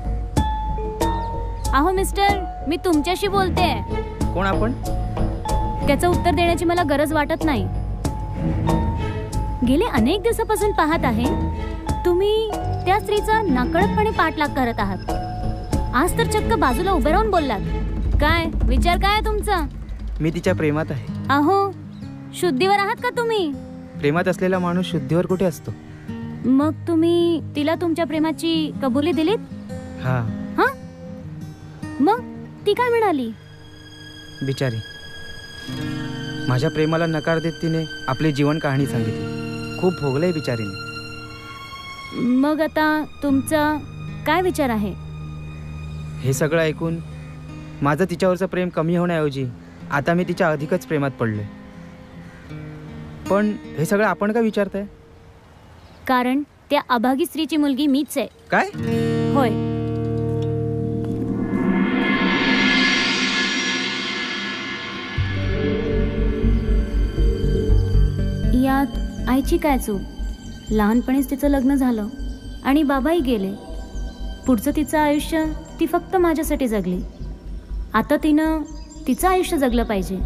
अहो मिस्टर, मी तुमच्याशी बोलते. कोण आपण? त्याचं उत्तर देण्याची मला गरज वाटत नाही. गेले अनेक दिवसापासून पाहत आहे तुम्ही त्या स्त्रीचा नकळतपणे पाठलाग करत आहात. आज तर चक्क बाजूला उभे राहून बोललात. काय विचार काय तुमचा? मी तिच्या प्रेमात आहे. अहो, शुद्धीवर आहात का तुम्ही? प्रेमात असलेला माणूस शुद्धीवर कुठे असतो? मग तुम्ही तिला तुमच्या प्रेमाची कबुली दिलीत? हा. हा? मग ती काय म्हणाली? बिचारी, माझ्या प्रेमाला नकार देत तिने आपली जीवन कहाणी सांगितली. खूप भोगलंय बिचारीने. मग आता तुमचा काय विचार आहे? हे सगळं ऐकून माझं तिच्यावरचं प्रेम कमी होण्याऐवजी आता मी तिच्या अधिकच प्रेमात पडलोय. पण हे सगळं आपण का विचारताय? कारण त्या अभागी स्त्रीची मुलगी मीच आहे. काय? होय. यात आईची काय चूक? लहानपणीच तिचं लग्न झालं आणि बाबाही गेले. पुढचं तिचं आयुष्य ती फक्त माझ्यासाठी जगली. आता तिनं तिचं आयुष्य जगलं पाहिजे.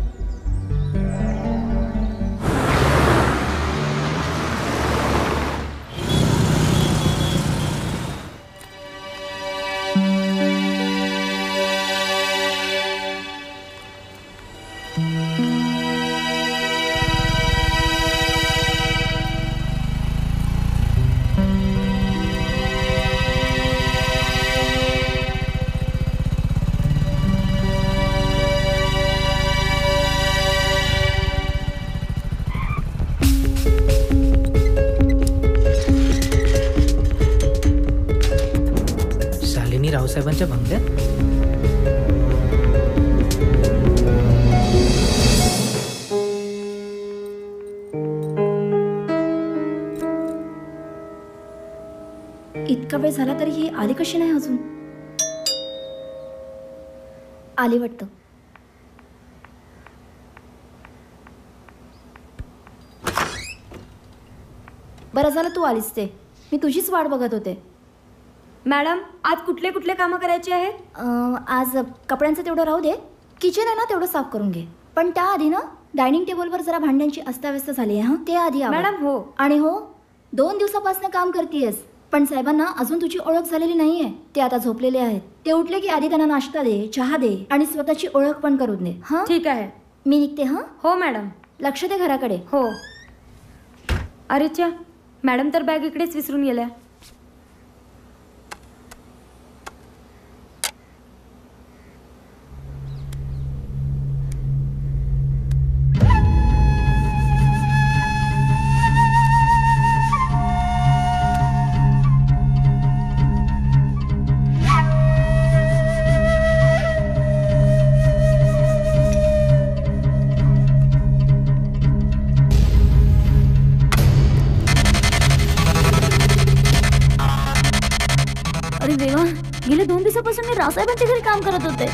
रावसाहेबांच्या बंगल्यात? इतका वेळ झाला तरी ही आली कशी नाही अजून? आली वाटतं. बरं झालं तू आलीस ते. मी तुझीच वाट बघत होते. मॅडम, आज कुठले कुठले कामं करायचे आहेत? आज कपड्यांचं तेवढं राहू दे. किचन आहे ना तेवढं साफ करून घे. पण त्याआधी ना डायनिंग टेबलवर जरा भांड्यांची अस्ताव्यस्त झाली आहे. हा, ते आधी आवर. मॅडम, हो. आणि हो, 2 दिवसापासून काम करतेयस. पण साहेबांना अजून तुझी ओळख झालेली नाहीये. ते आता झोपलेले आहेत. ते उठले की आधी त्यांना नाश्ता दे, चहा दे आणि स्वतःची ओळख पण करून दे. हा ठीक आहे. मी निघते. हा हो मॅडम. लक्ष दे घराकडे. हो. अरेच्या, मॅडम तर बॅग इकडेच विसरून गेल्या. अरे देवा, गेल्या 2 दिवसापासून मी रावसाहेबांच्या घरी काम करत होते.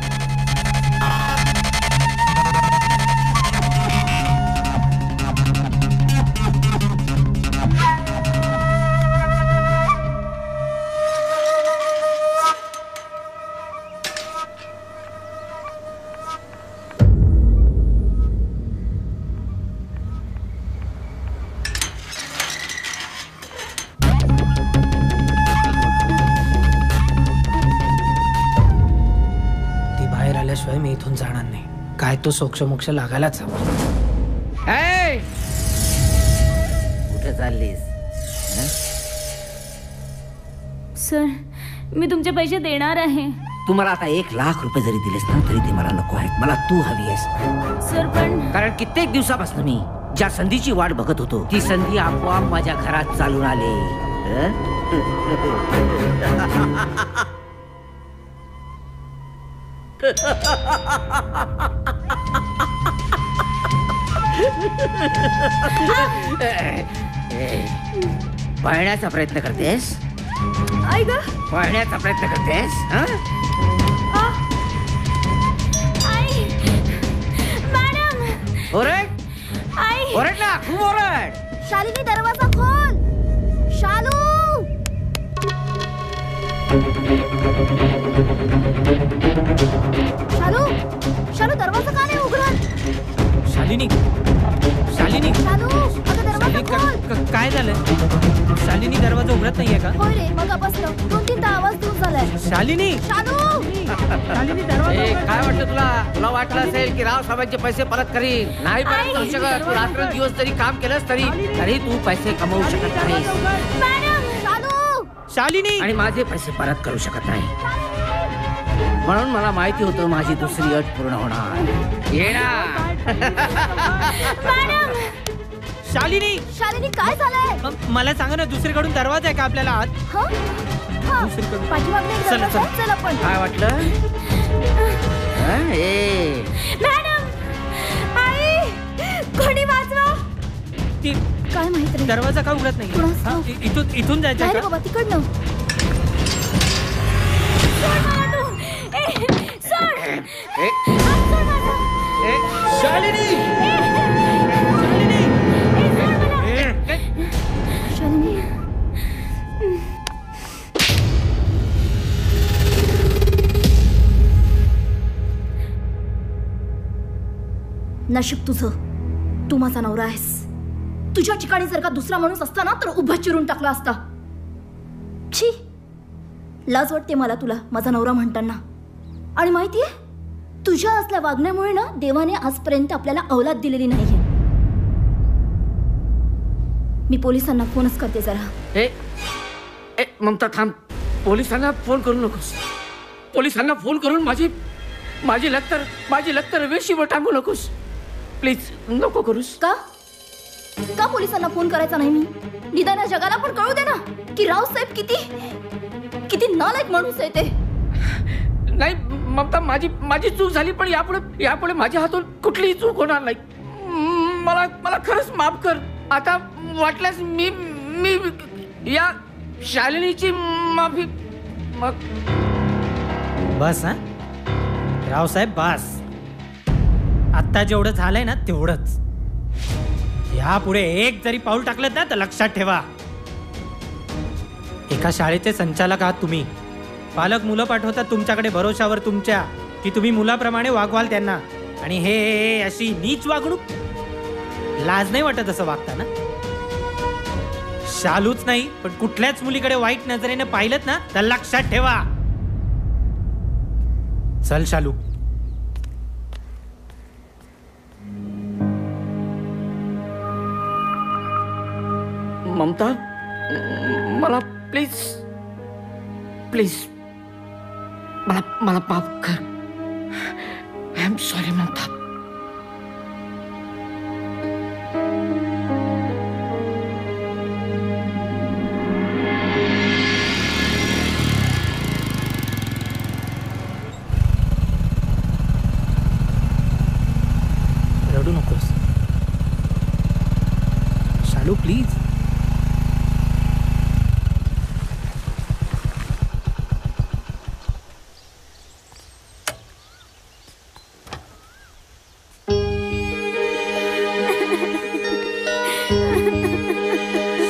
शिवाय मी इथून जाणार नाही. काय तो सोक्ष लागायलाच हवा. कुठे चाललीस? सर, मी तुमचे पैसे देणार आहे. तुम्हाला आता 1 लाख रुपये जरी दिलेस ना तरी ते मला नको आहेत. मला तू हवी आहेस. सर पण कारण कित्येक दिवसापासून मी ज्या संधीची वाट बघत होतो ती संधी आपोआप माझ्या घरात चालून आली. पळण्याचा प्रयत्न करतेस? पळण्याचा प्रयत्न करतेस? ओरड ओरड ना, खूप ओरड. शालिनी, दरवाजा खोल. शालू, शालू, शालू, दरवाजा का नाही उघडत? शालिनी, शालिनी, शालू, अगं दरवाजा खोल. काय झालं? शालिनी, दरवाजा उघडत नाहीये का? होय रे, मगापासून 2-3दा आवाज दूर झालाय. शालिनी, शालू, शालिनी, दरवाजा काय वाटलं तुला? तुला वाटलं असेल की राव साहेबांचे पैसे परत करीन. नाही परत करू शकत. तू रात्र दिवस जरी काम केलंस तरी तू पैसे कमवू शकत नाहीस. शालिनी, आणि माझे पैसे परत करू शकत नाही. म्हणून मला माहिती होतं माझी दुसरी अट पूर्ण होणार. येणार. शालिनी, शालिनी, काय झालंय? मला सांगा ना, दुसरीकडून दरवाजा आहे का आपल्याला आत? चला चला. काय वाटलं? मॅडम, आई, कोणी वाचवा. काय माहिती दरवाजा का उघडत नाही? इथून जायचं का? बाबा, तिकडनं. शालिनी, नशीब तुझं, तू माझा नवरा आहेस. तुझ्या ठिकाणी जर का दुसरा माणूस असता ना तर उभा चिरून टाकला असता. छी, लाज वाटते मला तुला माझा नवरा म्हणताना. आणि माहितीये, तुझ्या असल्या वागण्यामुळे ना देवाने आजपर्यंत आपल्याला औलाद दिलेली नाहीये. मी पोलिसांना फोनच करते जरा. ममता थांब. पोलिसांना फोन करू नकोस. पोलिसांना फोन करून माझी लक्तर वेशीवर टांगू नकोस. प्लीज नको करूस. का पोलिसांना फोन करायचा नाही? मी निदान जगाला पण कळू दे ना की रावसाहेब किती नालायक माणूस आहे ते. नाही ममता, माझी चूक झाली, पण यापुढे माझ्या हातून कुठलीही चूक होणार नाही. मला खरंच माफ कर. आता वाटल्यास मी या शालिनीची माफी. बस. रावसाहेब, बस. आता जेवढं झालंय ना तेवढंच. यापुढे एक जरी पाऊल टाकलं ना तर लक्षात ठेवा, एका शाळेचे संचालक आहात तुम्ही. पालक मुलं पाठवतात तुमच्याकडे भरोशावर तुमच्या की तुम्ही मुलाप्रमाणे वागवाल त्यांना. आणि हे अशी नीच वागणूक, लाज नाही वाटत असं वागताना? शालूच नाही पण कुठल्याच मुलीकडे वाईट नजरेने पाहिलं ना तर लक्षात ठेवा. चल शालू. ममता, मला प्लीज प्लीज मला माफ कर. I am sorry Mamta. रडू नकोस शालू, प्लीज.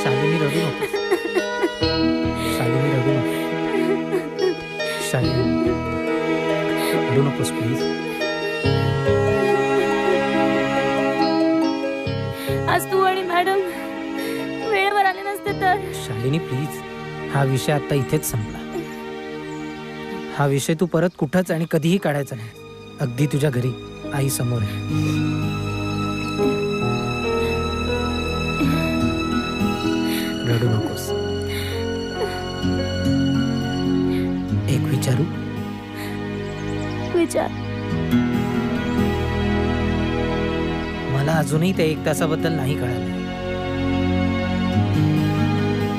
शालिनी रडू नकोस. शालिनी रडू नको. शालिनी रडू नकोस प्लीज. आज तू आणि मॅडम वेळेवर आले नसते तर. शालिनी प्लीज, हा विषय आता इथेच संपला. हा विषय तू परत कुठंच आणि कधीही काढायचा नाही. अगदी तुझ्या घरी आई समोर आहे. रडू नकोस. एक विचारू? विचार. मला अजूनही त्या 1 तासाबद्दल नाही कळालं.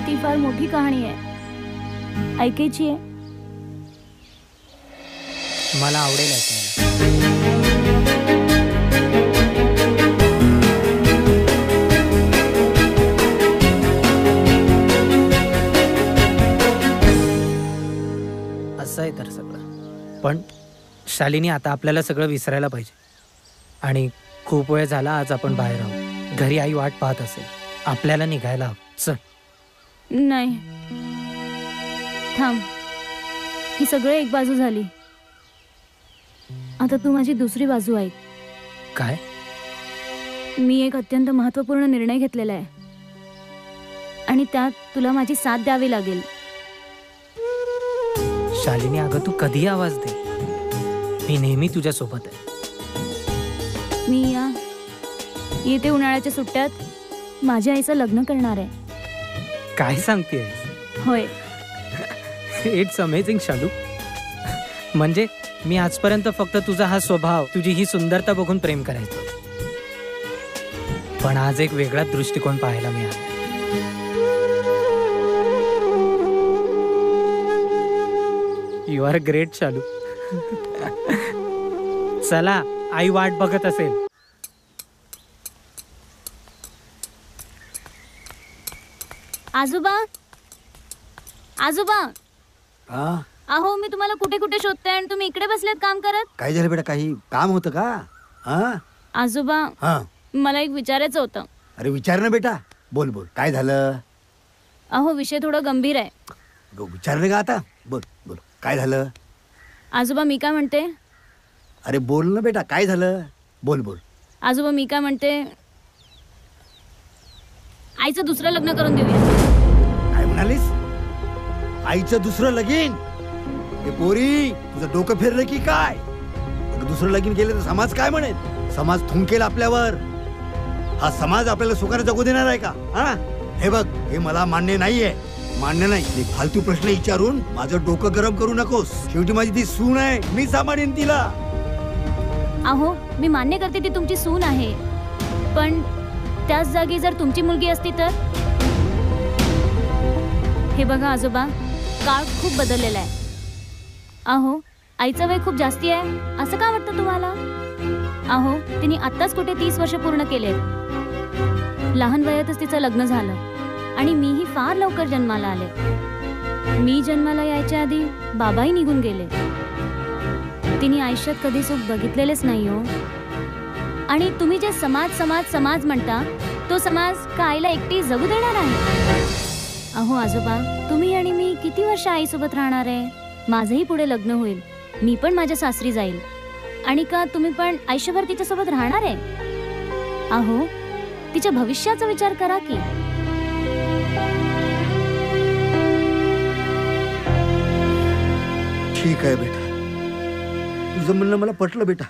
ती फार मोठी कहाणी आहे, ऐकायची आहे. मला आवडेल ऐकायला. असं आहे तर सगळं. पण शालिनी, आता आपल्याला सगळं विसरायला पाहिजे. आणि खूप वेळ झाला आज आपण बाहेर आहोत. घरी आई वाट पाहत असेल. आपल्याला निघायला हवं. चल. नाही थांब. ही सगळं एक बाजू झाली. आता तू माझी दुसरी बाजू ऐक. काय? मी एक अत्यंत महत्त्वपूर्ण निर्णय घेतलेला आहे आणि त्यात तुला माझी साथ द्यावी लागेल. शालिनी, अगं तू कधी आवाज दे. मी नेहमी तुझ्या सोबत आहे. मी येते उन्हाळ्याच्या सुट्ट्यात माझ्या आईचं लग्न करणार आहे. काय सांगतेस? होय. इट्स अमेझिंग शालू. म्हणजे मी आजपर्यंत फक्त तुझा हा स्वभाव, तुझी ही सुंदरता बघून प्रेम करायचो. पण आज एक वेगळा दृष्टिकोन पाहायला मिळाला. यू आर ग्रेट शालू. चला, आई वाट बघत असेल. आजोबा, आजोबा. हा, अहो मी तुम्हाला कुठे कुठे शोधते आणि तुम्ही इकडे बसलेत काम करत. काय झालं बेटा? काही काम होतं का? हा आजोबा, हा, मला एक विचारायचं होतं. अरे विचार ना बेटा. बोल बोल, काय झालं? अहो विषय थोडा गंभीर आहे. विचारलं का आता? बोल बोल, काय झालं? आजोबा मी काय म्हणते. अरे बोल ना बेटा, काय झालं? बोल बोल. आजोबा मी काय म्हणते, आईचं दुसरं लग्न करून देऊया. काय म्हणालीस? आईचं दुसरं लगीन? हे पोरी, तुझं डोकं फिरलं की काय? दुसरं लगीन केलं तर समाज काय म्हणेल? समाज थुंकेल आपल्यावर. हा समाज आपल्याला सुखाने जगू देणार आहे का? हा, हे बघ, हे मला मान्य नाहीये. मान्य नाही. फालतू प्रश्न विचारून माझं डोकं गरम करू नकोस. शेवटी माझी ती सून आहे, मी सांभाळीन तिला. अहो मी मान्य करते ती तुमची सून आहे, पण त्याच जागी जर तुमची मुलगी असती तर. हे बघा आजोबा, काळ खूप बदललेला आहे. अहो आईचं वय खूप जास्ती आहे असं का वाटतं तुम्हाला? अहो तिने आत्ताच कुठे 30 वर्ष पूर्ण केले. लहान वयातच तिचं लग्न झालं आणि मीही फार लवकर जन्माला आले. मी जन्माला यायच्या आधी बाबाही निघून गेले. तिने आयुष्यात कधी सुख बघितलेलेच नाही हो. आणि तुम्ही जे समाज समाज समाज म्हणता, तो समाज का आईला एकटी जगू देणार आहे? अहो आजोबा, तुम्ही आणि मी किती वर्ष आईसोबत राहणार आहे? माझंही पुढे लग्न होईल, मी पण माझ्या सासरी जाईल. आणि का तुम्ही पण आयुष्यभर तिच्यासोबत राहणार आहे? अहो तिच्या भविष्याचा विचार करा की. ठीक आहे बेटा, तुझं म्हणणं मला पटलं बेटा.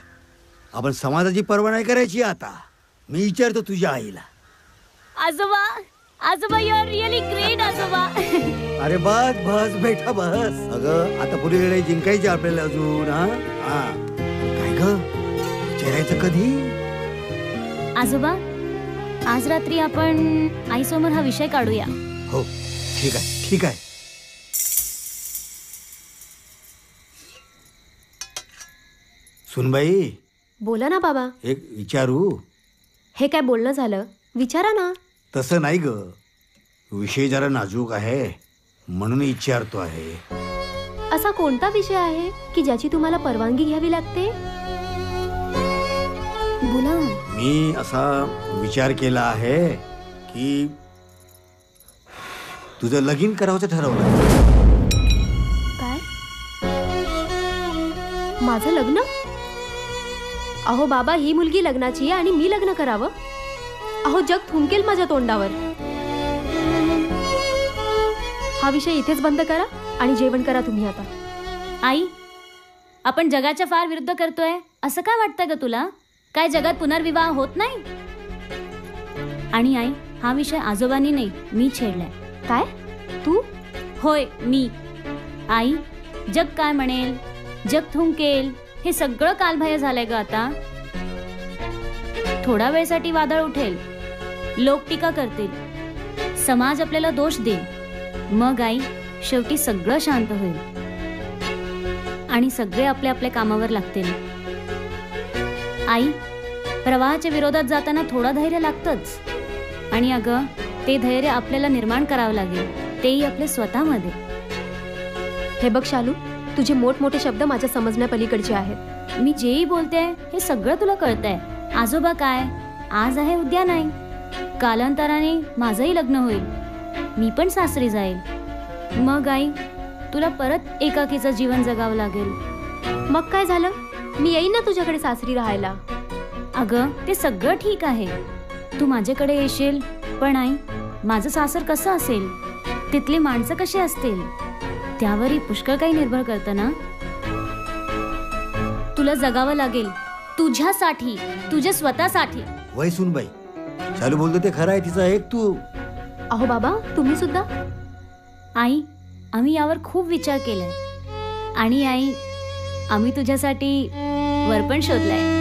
आपण समाजाची पर्वा नाही करायची आता. मी विचारतो तुझ्या आईला. आजोबा, आजोबा, यू आर रिअली ग्रेट आजोबा. अरे बस बस बेटा बस. अगं आता पुढे लढाई जिंकायची आपल्याला अजून. हा हा काय ग विचारायचं कधी? आजोबा, आज रात्री आपण आईसमोर हा विषय काढूया. हो ठीक आहे ठीक आहे. सुनबाई, बोला ना बाबा. एक विचारू? हे काय बोलणं झालं? विचारा ना. तसं नाही ग, विषय जरा नाजूक आहे म्हणून विचारतो आहे. असा कोणता विषय आहे की ज्याची तुम्हाला परवानगी घ्यावी लागते? बोला. मी असा विचार केला आहे की तुझं लगीन करावंच ठरवलं. काय? माझं लग्न? अहो बाबा, ही मुलगी लग्नाची आहे आणि मी लग्न करावं? अहो जग थुंकेल माझ्या तोंडावर. हा विषय इथेच बंद करा आणि जेवण करा तुम्ही आता. आई, आपण जगाच्या फार विरुद्ध करतोय असं काय वाटतं ग तुला? काय जगात पुनर्विवाह होत नाही? आणि आई, हा विषय आजोबांनी नाही, मी छेडलाय. काय? तू? होय, मी. आई, जग काय म्हणेल, जग थुंकेल, हे सगळं कालबाह्य झालंय ग आता. थोडा वेळसाठी वादळ उठेल, लोक टीका करतील, समाज आपल्याला दोष देईल. मग आई, शेवटी सगळं शांत होईल आणि सगळे आपल्या आपल्या कामावर लागतील. आई, प्रवाहाच्या विरोधात जाताना थोडं धैर्य लागतंच. आणि अगं, ते धैर्य आपल्याला निर्माण करावं लागेल, तेही आपल्या स्वतःमध्ये. हे बघ शालू, तुझे मोठमोठे शब्द माझ्या समजण्यापलीकडचे आहेत. मी जेही बोलते हे सगळं तुला कळतंय. आजोबा काय, आज आहे उद्या नाही. कालांतराने माझंही लग्न होईल, मी पण सासरी जाईल. मग आई, तुला परत एकाकीचं जीवन जगावं लागेल. मग काय झालं? मी येईन ना तुझ्याकडे सासरी राहायला. अगं, ते सगळं ठीक आहे, तू माझ्याकडे येशील. पण आई, माझं सासर कसं असेल, तिथली माणसं कशी असतील, त्यावरही पुष्कळ काही निर्भर करतं ना. तुला जगावं लागेल, तुझ्यासाठी, तुझ्या स्वतःसाठी. वय सुनबाई, चालू बोलतो ते खरं आहे, तिचा एक तू. अहो बाबा, तुम्ही सुद्धा. आई, आम्ही यावर खूप विचार केलाय. आणि आई, आम्ही तुझ्यासाठी वर पण शोधलाय.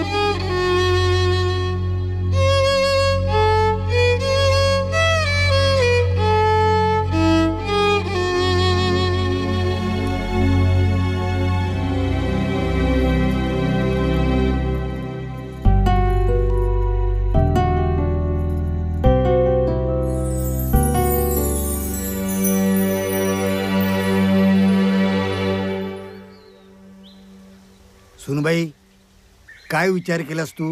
सुनबाई, काय विचार केलास तू?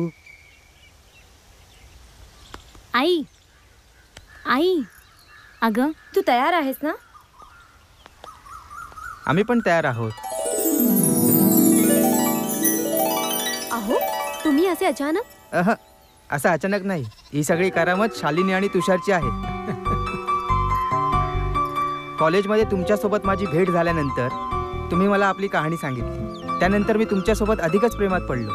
आई, आई, अगं, तू तयार आहेस ना? आम्ही पण तयार आहोत. अहो, तुम्ही असे अचानक? असं अचानक नाही, ही सगळी करामत शालिनी आणि तुषारची आहे. कॉलेजमध्ये तुमच्यासोबत माझी भेट झाल्यानंतर तुम्ही मला आपली कहाणी सांगितली. त्यानंतर मी तुमच्यासोबत अधिकच प्रेमात पडलो.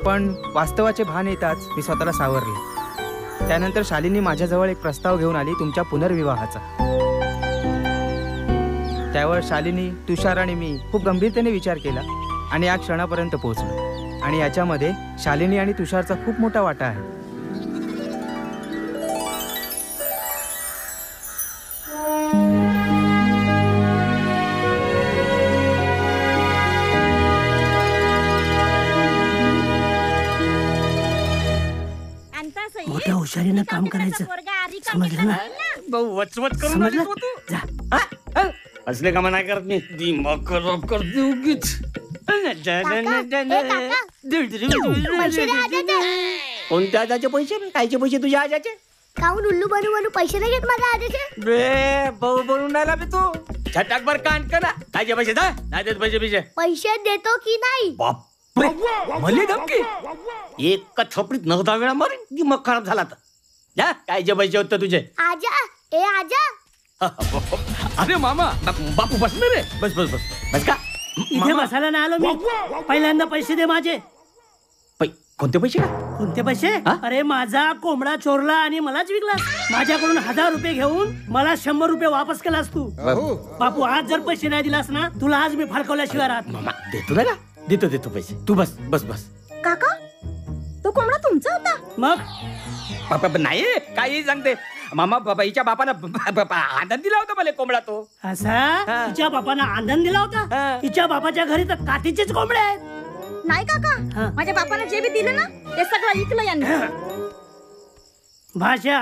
पण वास्तवाचे भान येताच मी स्वतःला सावरले. त्यानंतर शालिनी माझ्याजवळ एक प्रस्ताव घेऊन आली तुमच्या पुनर्विवाहाचा. त्यावर शालिनी, तुषार आणि मी खूप गंभीरतेने विचार केला आणि या क्षणापर्यंत पोहोचलो. आणि याच्यामध्ये शालिनी आणि तुषारचा खूप मोठा वाटा आहे. मोठ्या हुशारीनं काम करायचं, समजलं ना? भाऊ वचवच करून समजलं? जा. असले कामं नाही करत मी. दिमाग खराब करते उगीच. कोणत्या आजाचे पैसे? कायचे पैसे तुझ्या आजाचे? काऊन उल्लू बनू बनू पैसे नाही घेत माझ्या आधीचे? बे भाऊ बनून राहिला बे तू. छटाक बर कान करा. कायचे पैसे दा? नाही देत पैसे पैसे. पैसे देतो की नाही? भले धमकी. एक थपडीत 9-10 वेळा मारेन. दिमाग खराब झाला तर. जा, कायचे पैसे होते तुझे? आजा, ए आजा. अरे मामा, बापू बस ना रे. बस बस बस बस का. इथे बसायला नाही आलो मी. पहिल्यांदा पैसे दे माझे. कोणते पैसे? कोणते पैसे? अरे माझा कोंबडा चोरला आणि मलाच विकला. माझ्याकडून 1000 रुपये घेऊन मला 100 रुपये वापस केलास तू. बापू आज जर पैसे नाही दिलास ना तुला आज मी फडकवल्याशिवाय राहत. मामा देतो ना का? देतो पैसे. तू बस बस बस. काका तो कोंबडा तुमचा होता? मग नाही काही सांगते मामा. बाईच्या बापानं आनंद दिला होता मला कोंबडा तो. असा तिच्या बापानं आनंद दिला होता? तिच्या बापाच्या घरी तर काठीचेच कोंबडे आहेत. नाही काका माझ्या बापानं जे बी दिलं ना ते सगळं विकलं यांनी. भाषा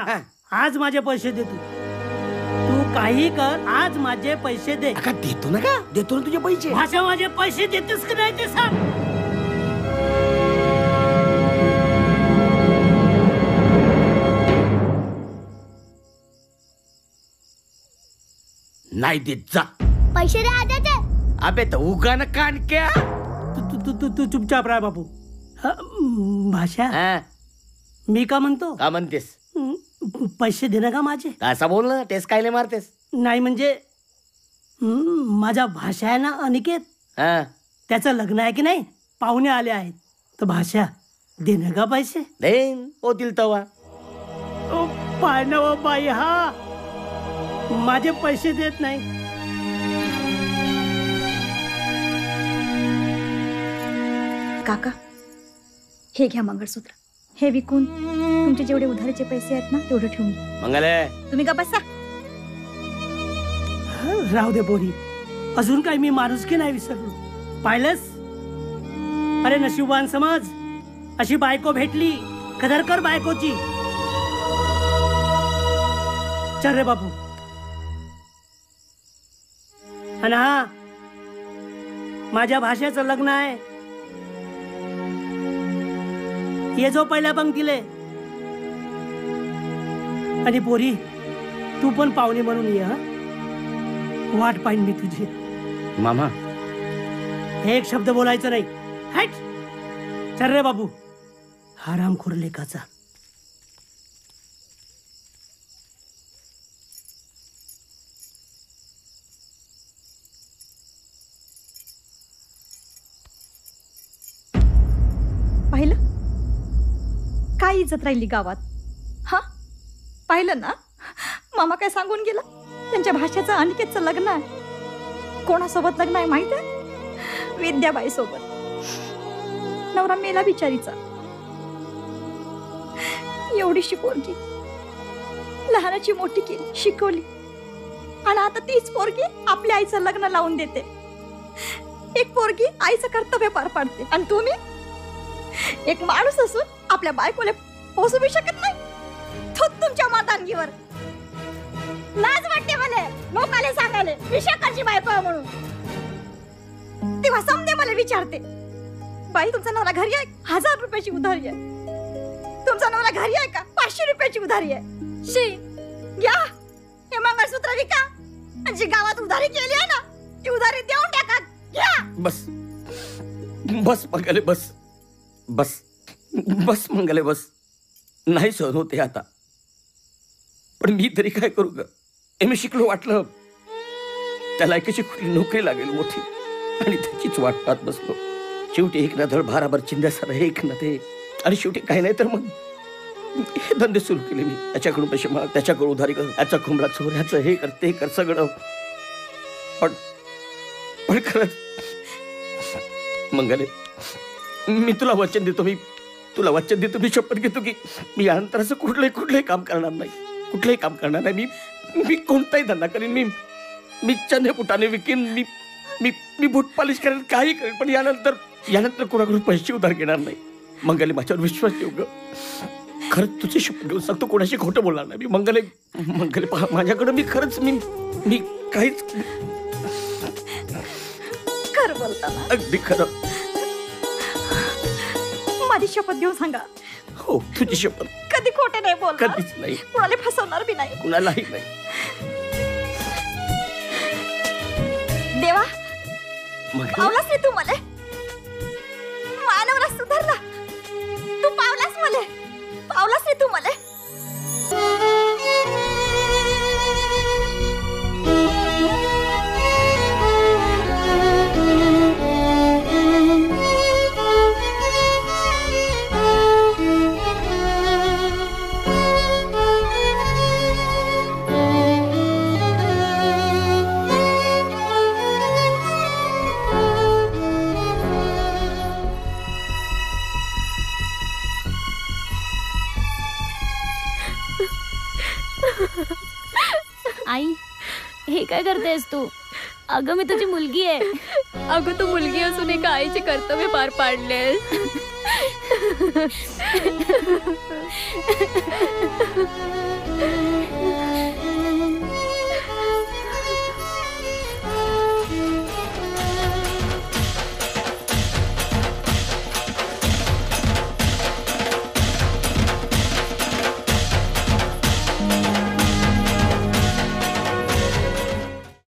आज माझे पैसे दे. तू काही कर आज माझे पैसे दे. देतो ना का? देतो ना तुझे पैसे. भाषा माझे पैसे देतेस की नाही ते सांग. नाही देत जा. पैसे दे आद्याचे. अबे तर उगा ना कान क्या. तू चुपचाप राह बापू. भाषा मी का म्हणतो? का म्हणतेस? पैसे दे ना का माझे. असं बोल ना. तेच कायले मारतेस? नाही म्हणजे माझा भाषा आहे ना अनिकेत. त्याचं लग्न आहे की नाही. पाहुणे आले आहेत तर भाषा दे ना का पैसे. देन होतील तवा. पाय ना बाई हा माझे पैसे देत नाही. काका हे घ्या मंगळसूत्र. हे विकून तुमचे जेवढे उधारीचे पैसे आहेत ना तेवढे ठेवून घ्या. मंगले तुम्ही का बसा. राहू दे बोरी. अजून काय मी माणुसकी नाही विसरलो. पाहिलंस. अरे नशिबवान समज अशी बायको भेटली. कदर कर बायकोची. चल रे बापू. आणि हा माझ्या भाषेचं लग्न आहे. ये जो पहिल्या पंक्तीले. आणि पोरी तू पण पाहुणे म्हणून ये. वाट पाहिन मी तुझी. मामा एक शब्द बोलायचं नाही. हट. चल रे बाबू. हरामखोर लेकाचा. पाहिलं काय इज्जत राहिली गावात. हा पाहिलं ना मामा काय सांगून गेला. त्यांच्या भाषेचं अनिकेतचं लग्न आहे. कोणासोबत लग्न आहे माहित आहे? विद्याबाई सोबत. नवरा मेला बिचारीचा. एवढीशी पोरगी लहानाची मोठी केली शिकवली आणि आता तीच पोरगी आपल्या आईचं लग्न लावून देते. एक पोरगी आईचं कर्तव्य पार पाडते आणि तुम्ही एक माणूस असून आपल्या बायकोला पोसू बी शकत नाही. तुमच्या मातांगीवर लाज वाटते मला लोकाले सांगायला मी शेखरची बायको आहे म्हणून. तेव्हा समजे मला विचारते बाई तुमचा नवरा घरी आहे 1000 रुपयाची उधारी आहे. तुमचा नवरा घरी आहे का 500 रुपयाची उधारी आहे. शी घ्या हे मंगळसूत्र विका आणि जी गावात उधारी केली आहे ना ती उधारी देऊन टाका. घ्या. बस बस मंगले बस बस बस मंगले बस. नाही सहन होते आता. पण मी तरी काय करू ग. मी शिकलो वाटलं त्याला कशी कुठली नोकरी लागेल मोठी आणि त्याचीच वाट पाहत बसलो. शेवटी एक ना धड भाराभर चिंध्यासारं एक ना ते. आणि शेवटी काही नाही तर मग हे धंदे सुरू केले मी. याच्याकडून पैसे माग त्याच्याकडून उधारी कर. याचा कोंबडा चोर ह्याचं हे कर ते कर सगळं. पण खरंच मंगले मी तुला वचन देतो. मी शपथ घेतो की मी यानंतर असं कुठलंही काम करणार नाही. कुठलंही काम करणार नाही. मी कोणताही धंदा करीन. मी चंदे कुटाने विकीन. मी बूट पॉलिश करेन काही करेन. पण यानंतर कोणाकडून पैसे उधार घेणार नाही. मंगले माझ्यावर विश्वास ठेव ग. खरंच तुझी शपथ घेऊन सांगतो कोणाशी खोटं बोलणार नाही मी. मंगले पहा माझ्याकडे मी खरंच मी काहीच खरं बोलताना अगदी खरं. माझी शपथ घेऊन सांगा. हो तुझी शपथ. कधी खोटे नाही बोलणार. कधीच नाही. कुणाला फसवणार बी नाही. कुणालाही नाही. देवा पावलास रे तू मला. मानवरा सुधारला. तू पावलास मला. पावलास रे तू मला. काय करतेस तू? अगं मी तुझी मुलगी आहे. अगं तू मुलगी असून एका आईचे कर्तव्य पार पाडलेस.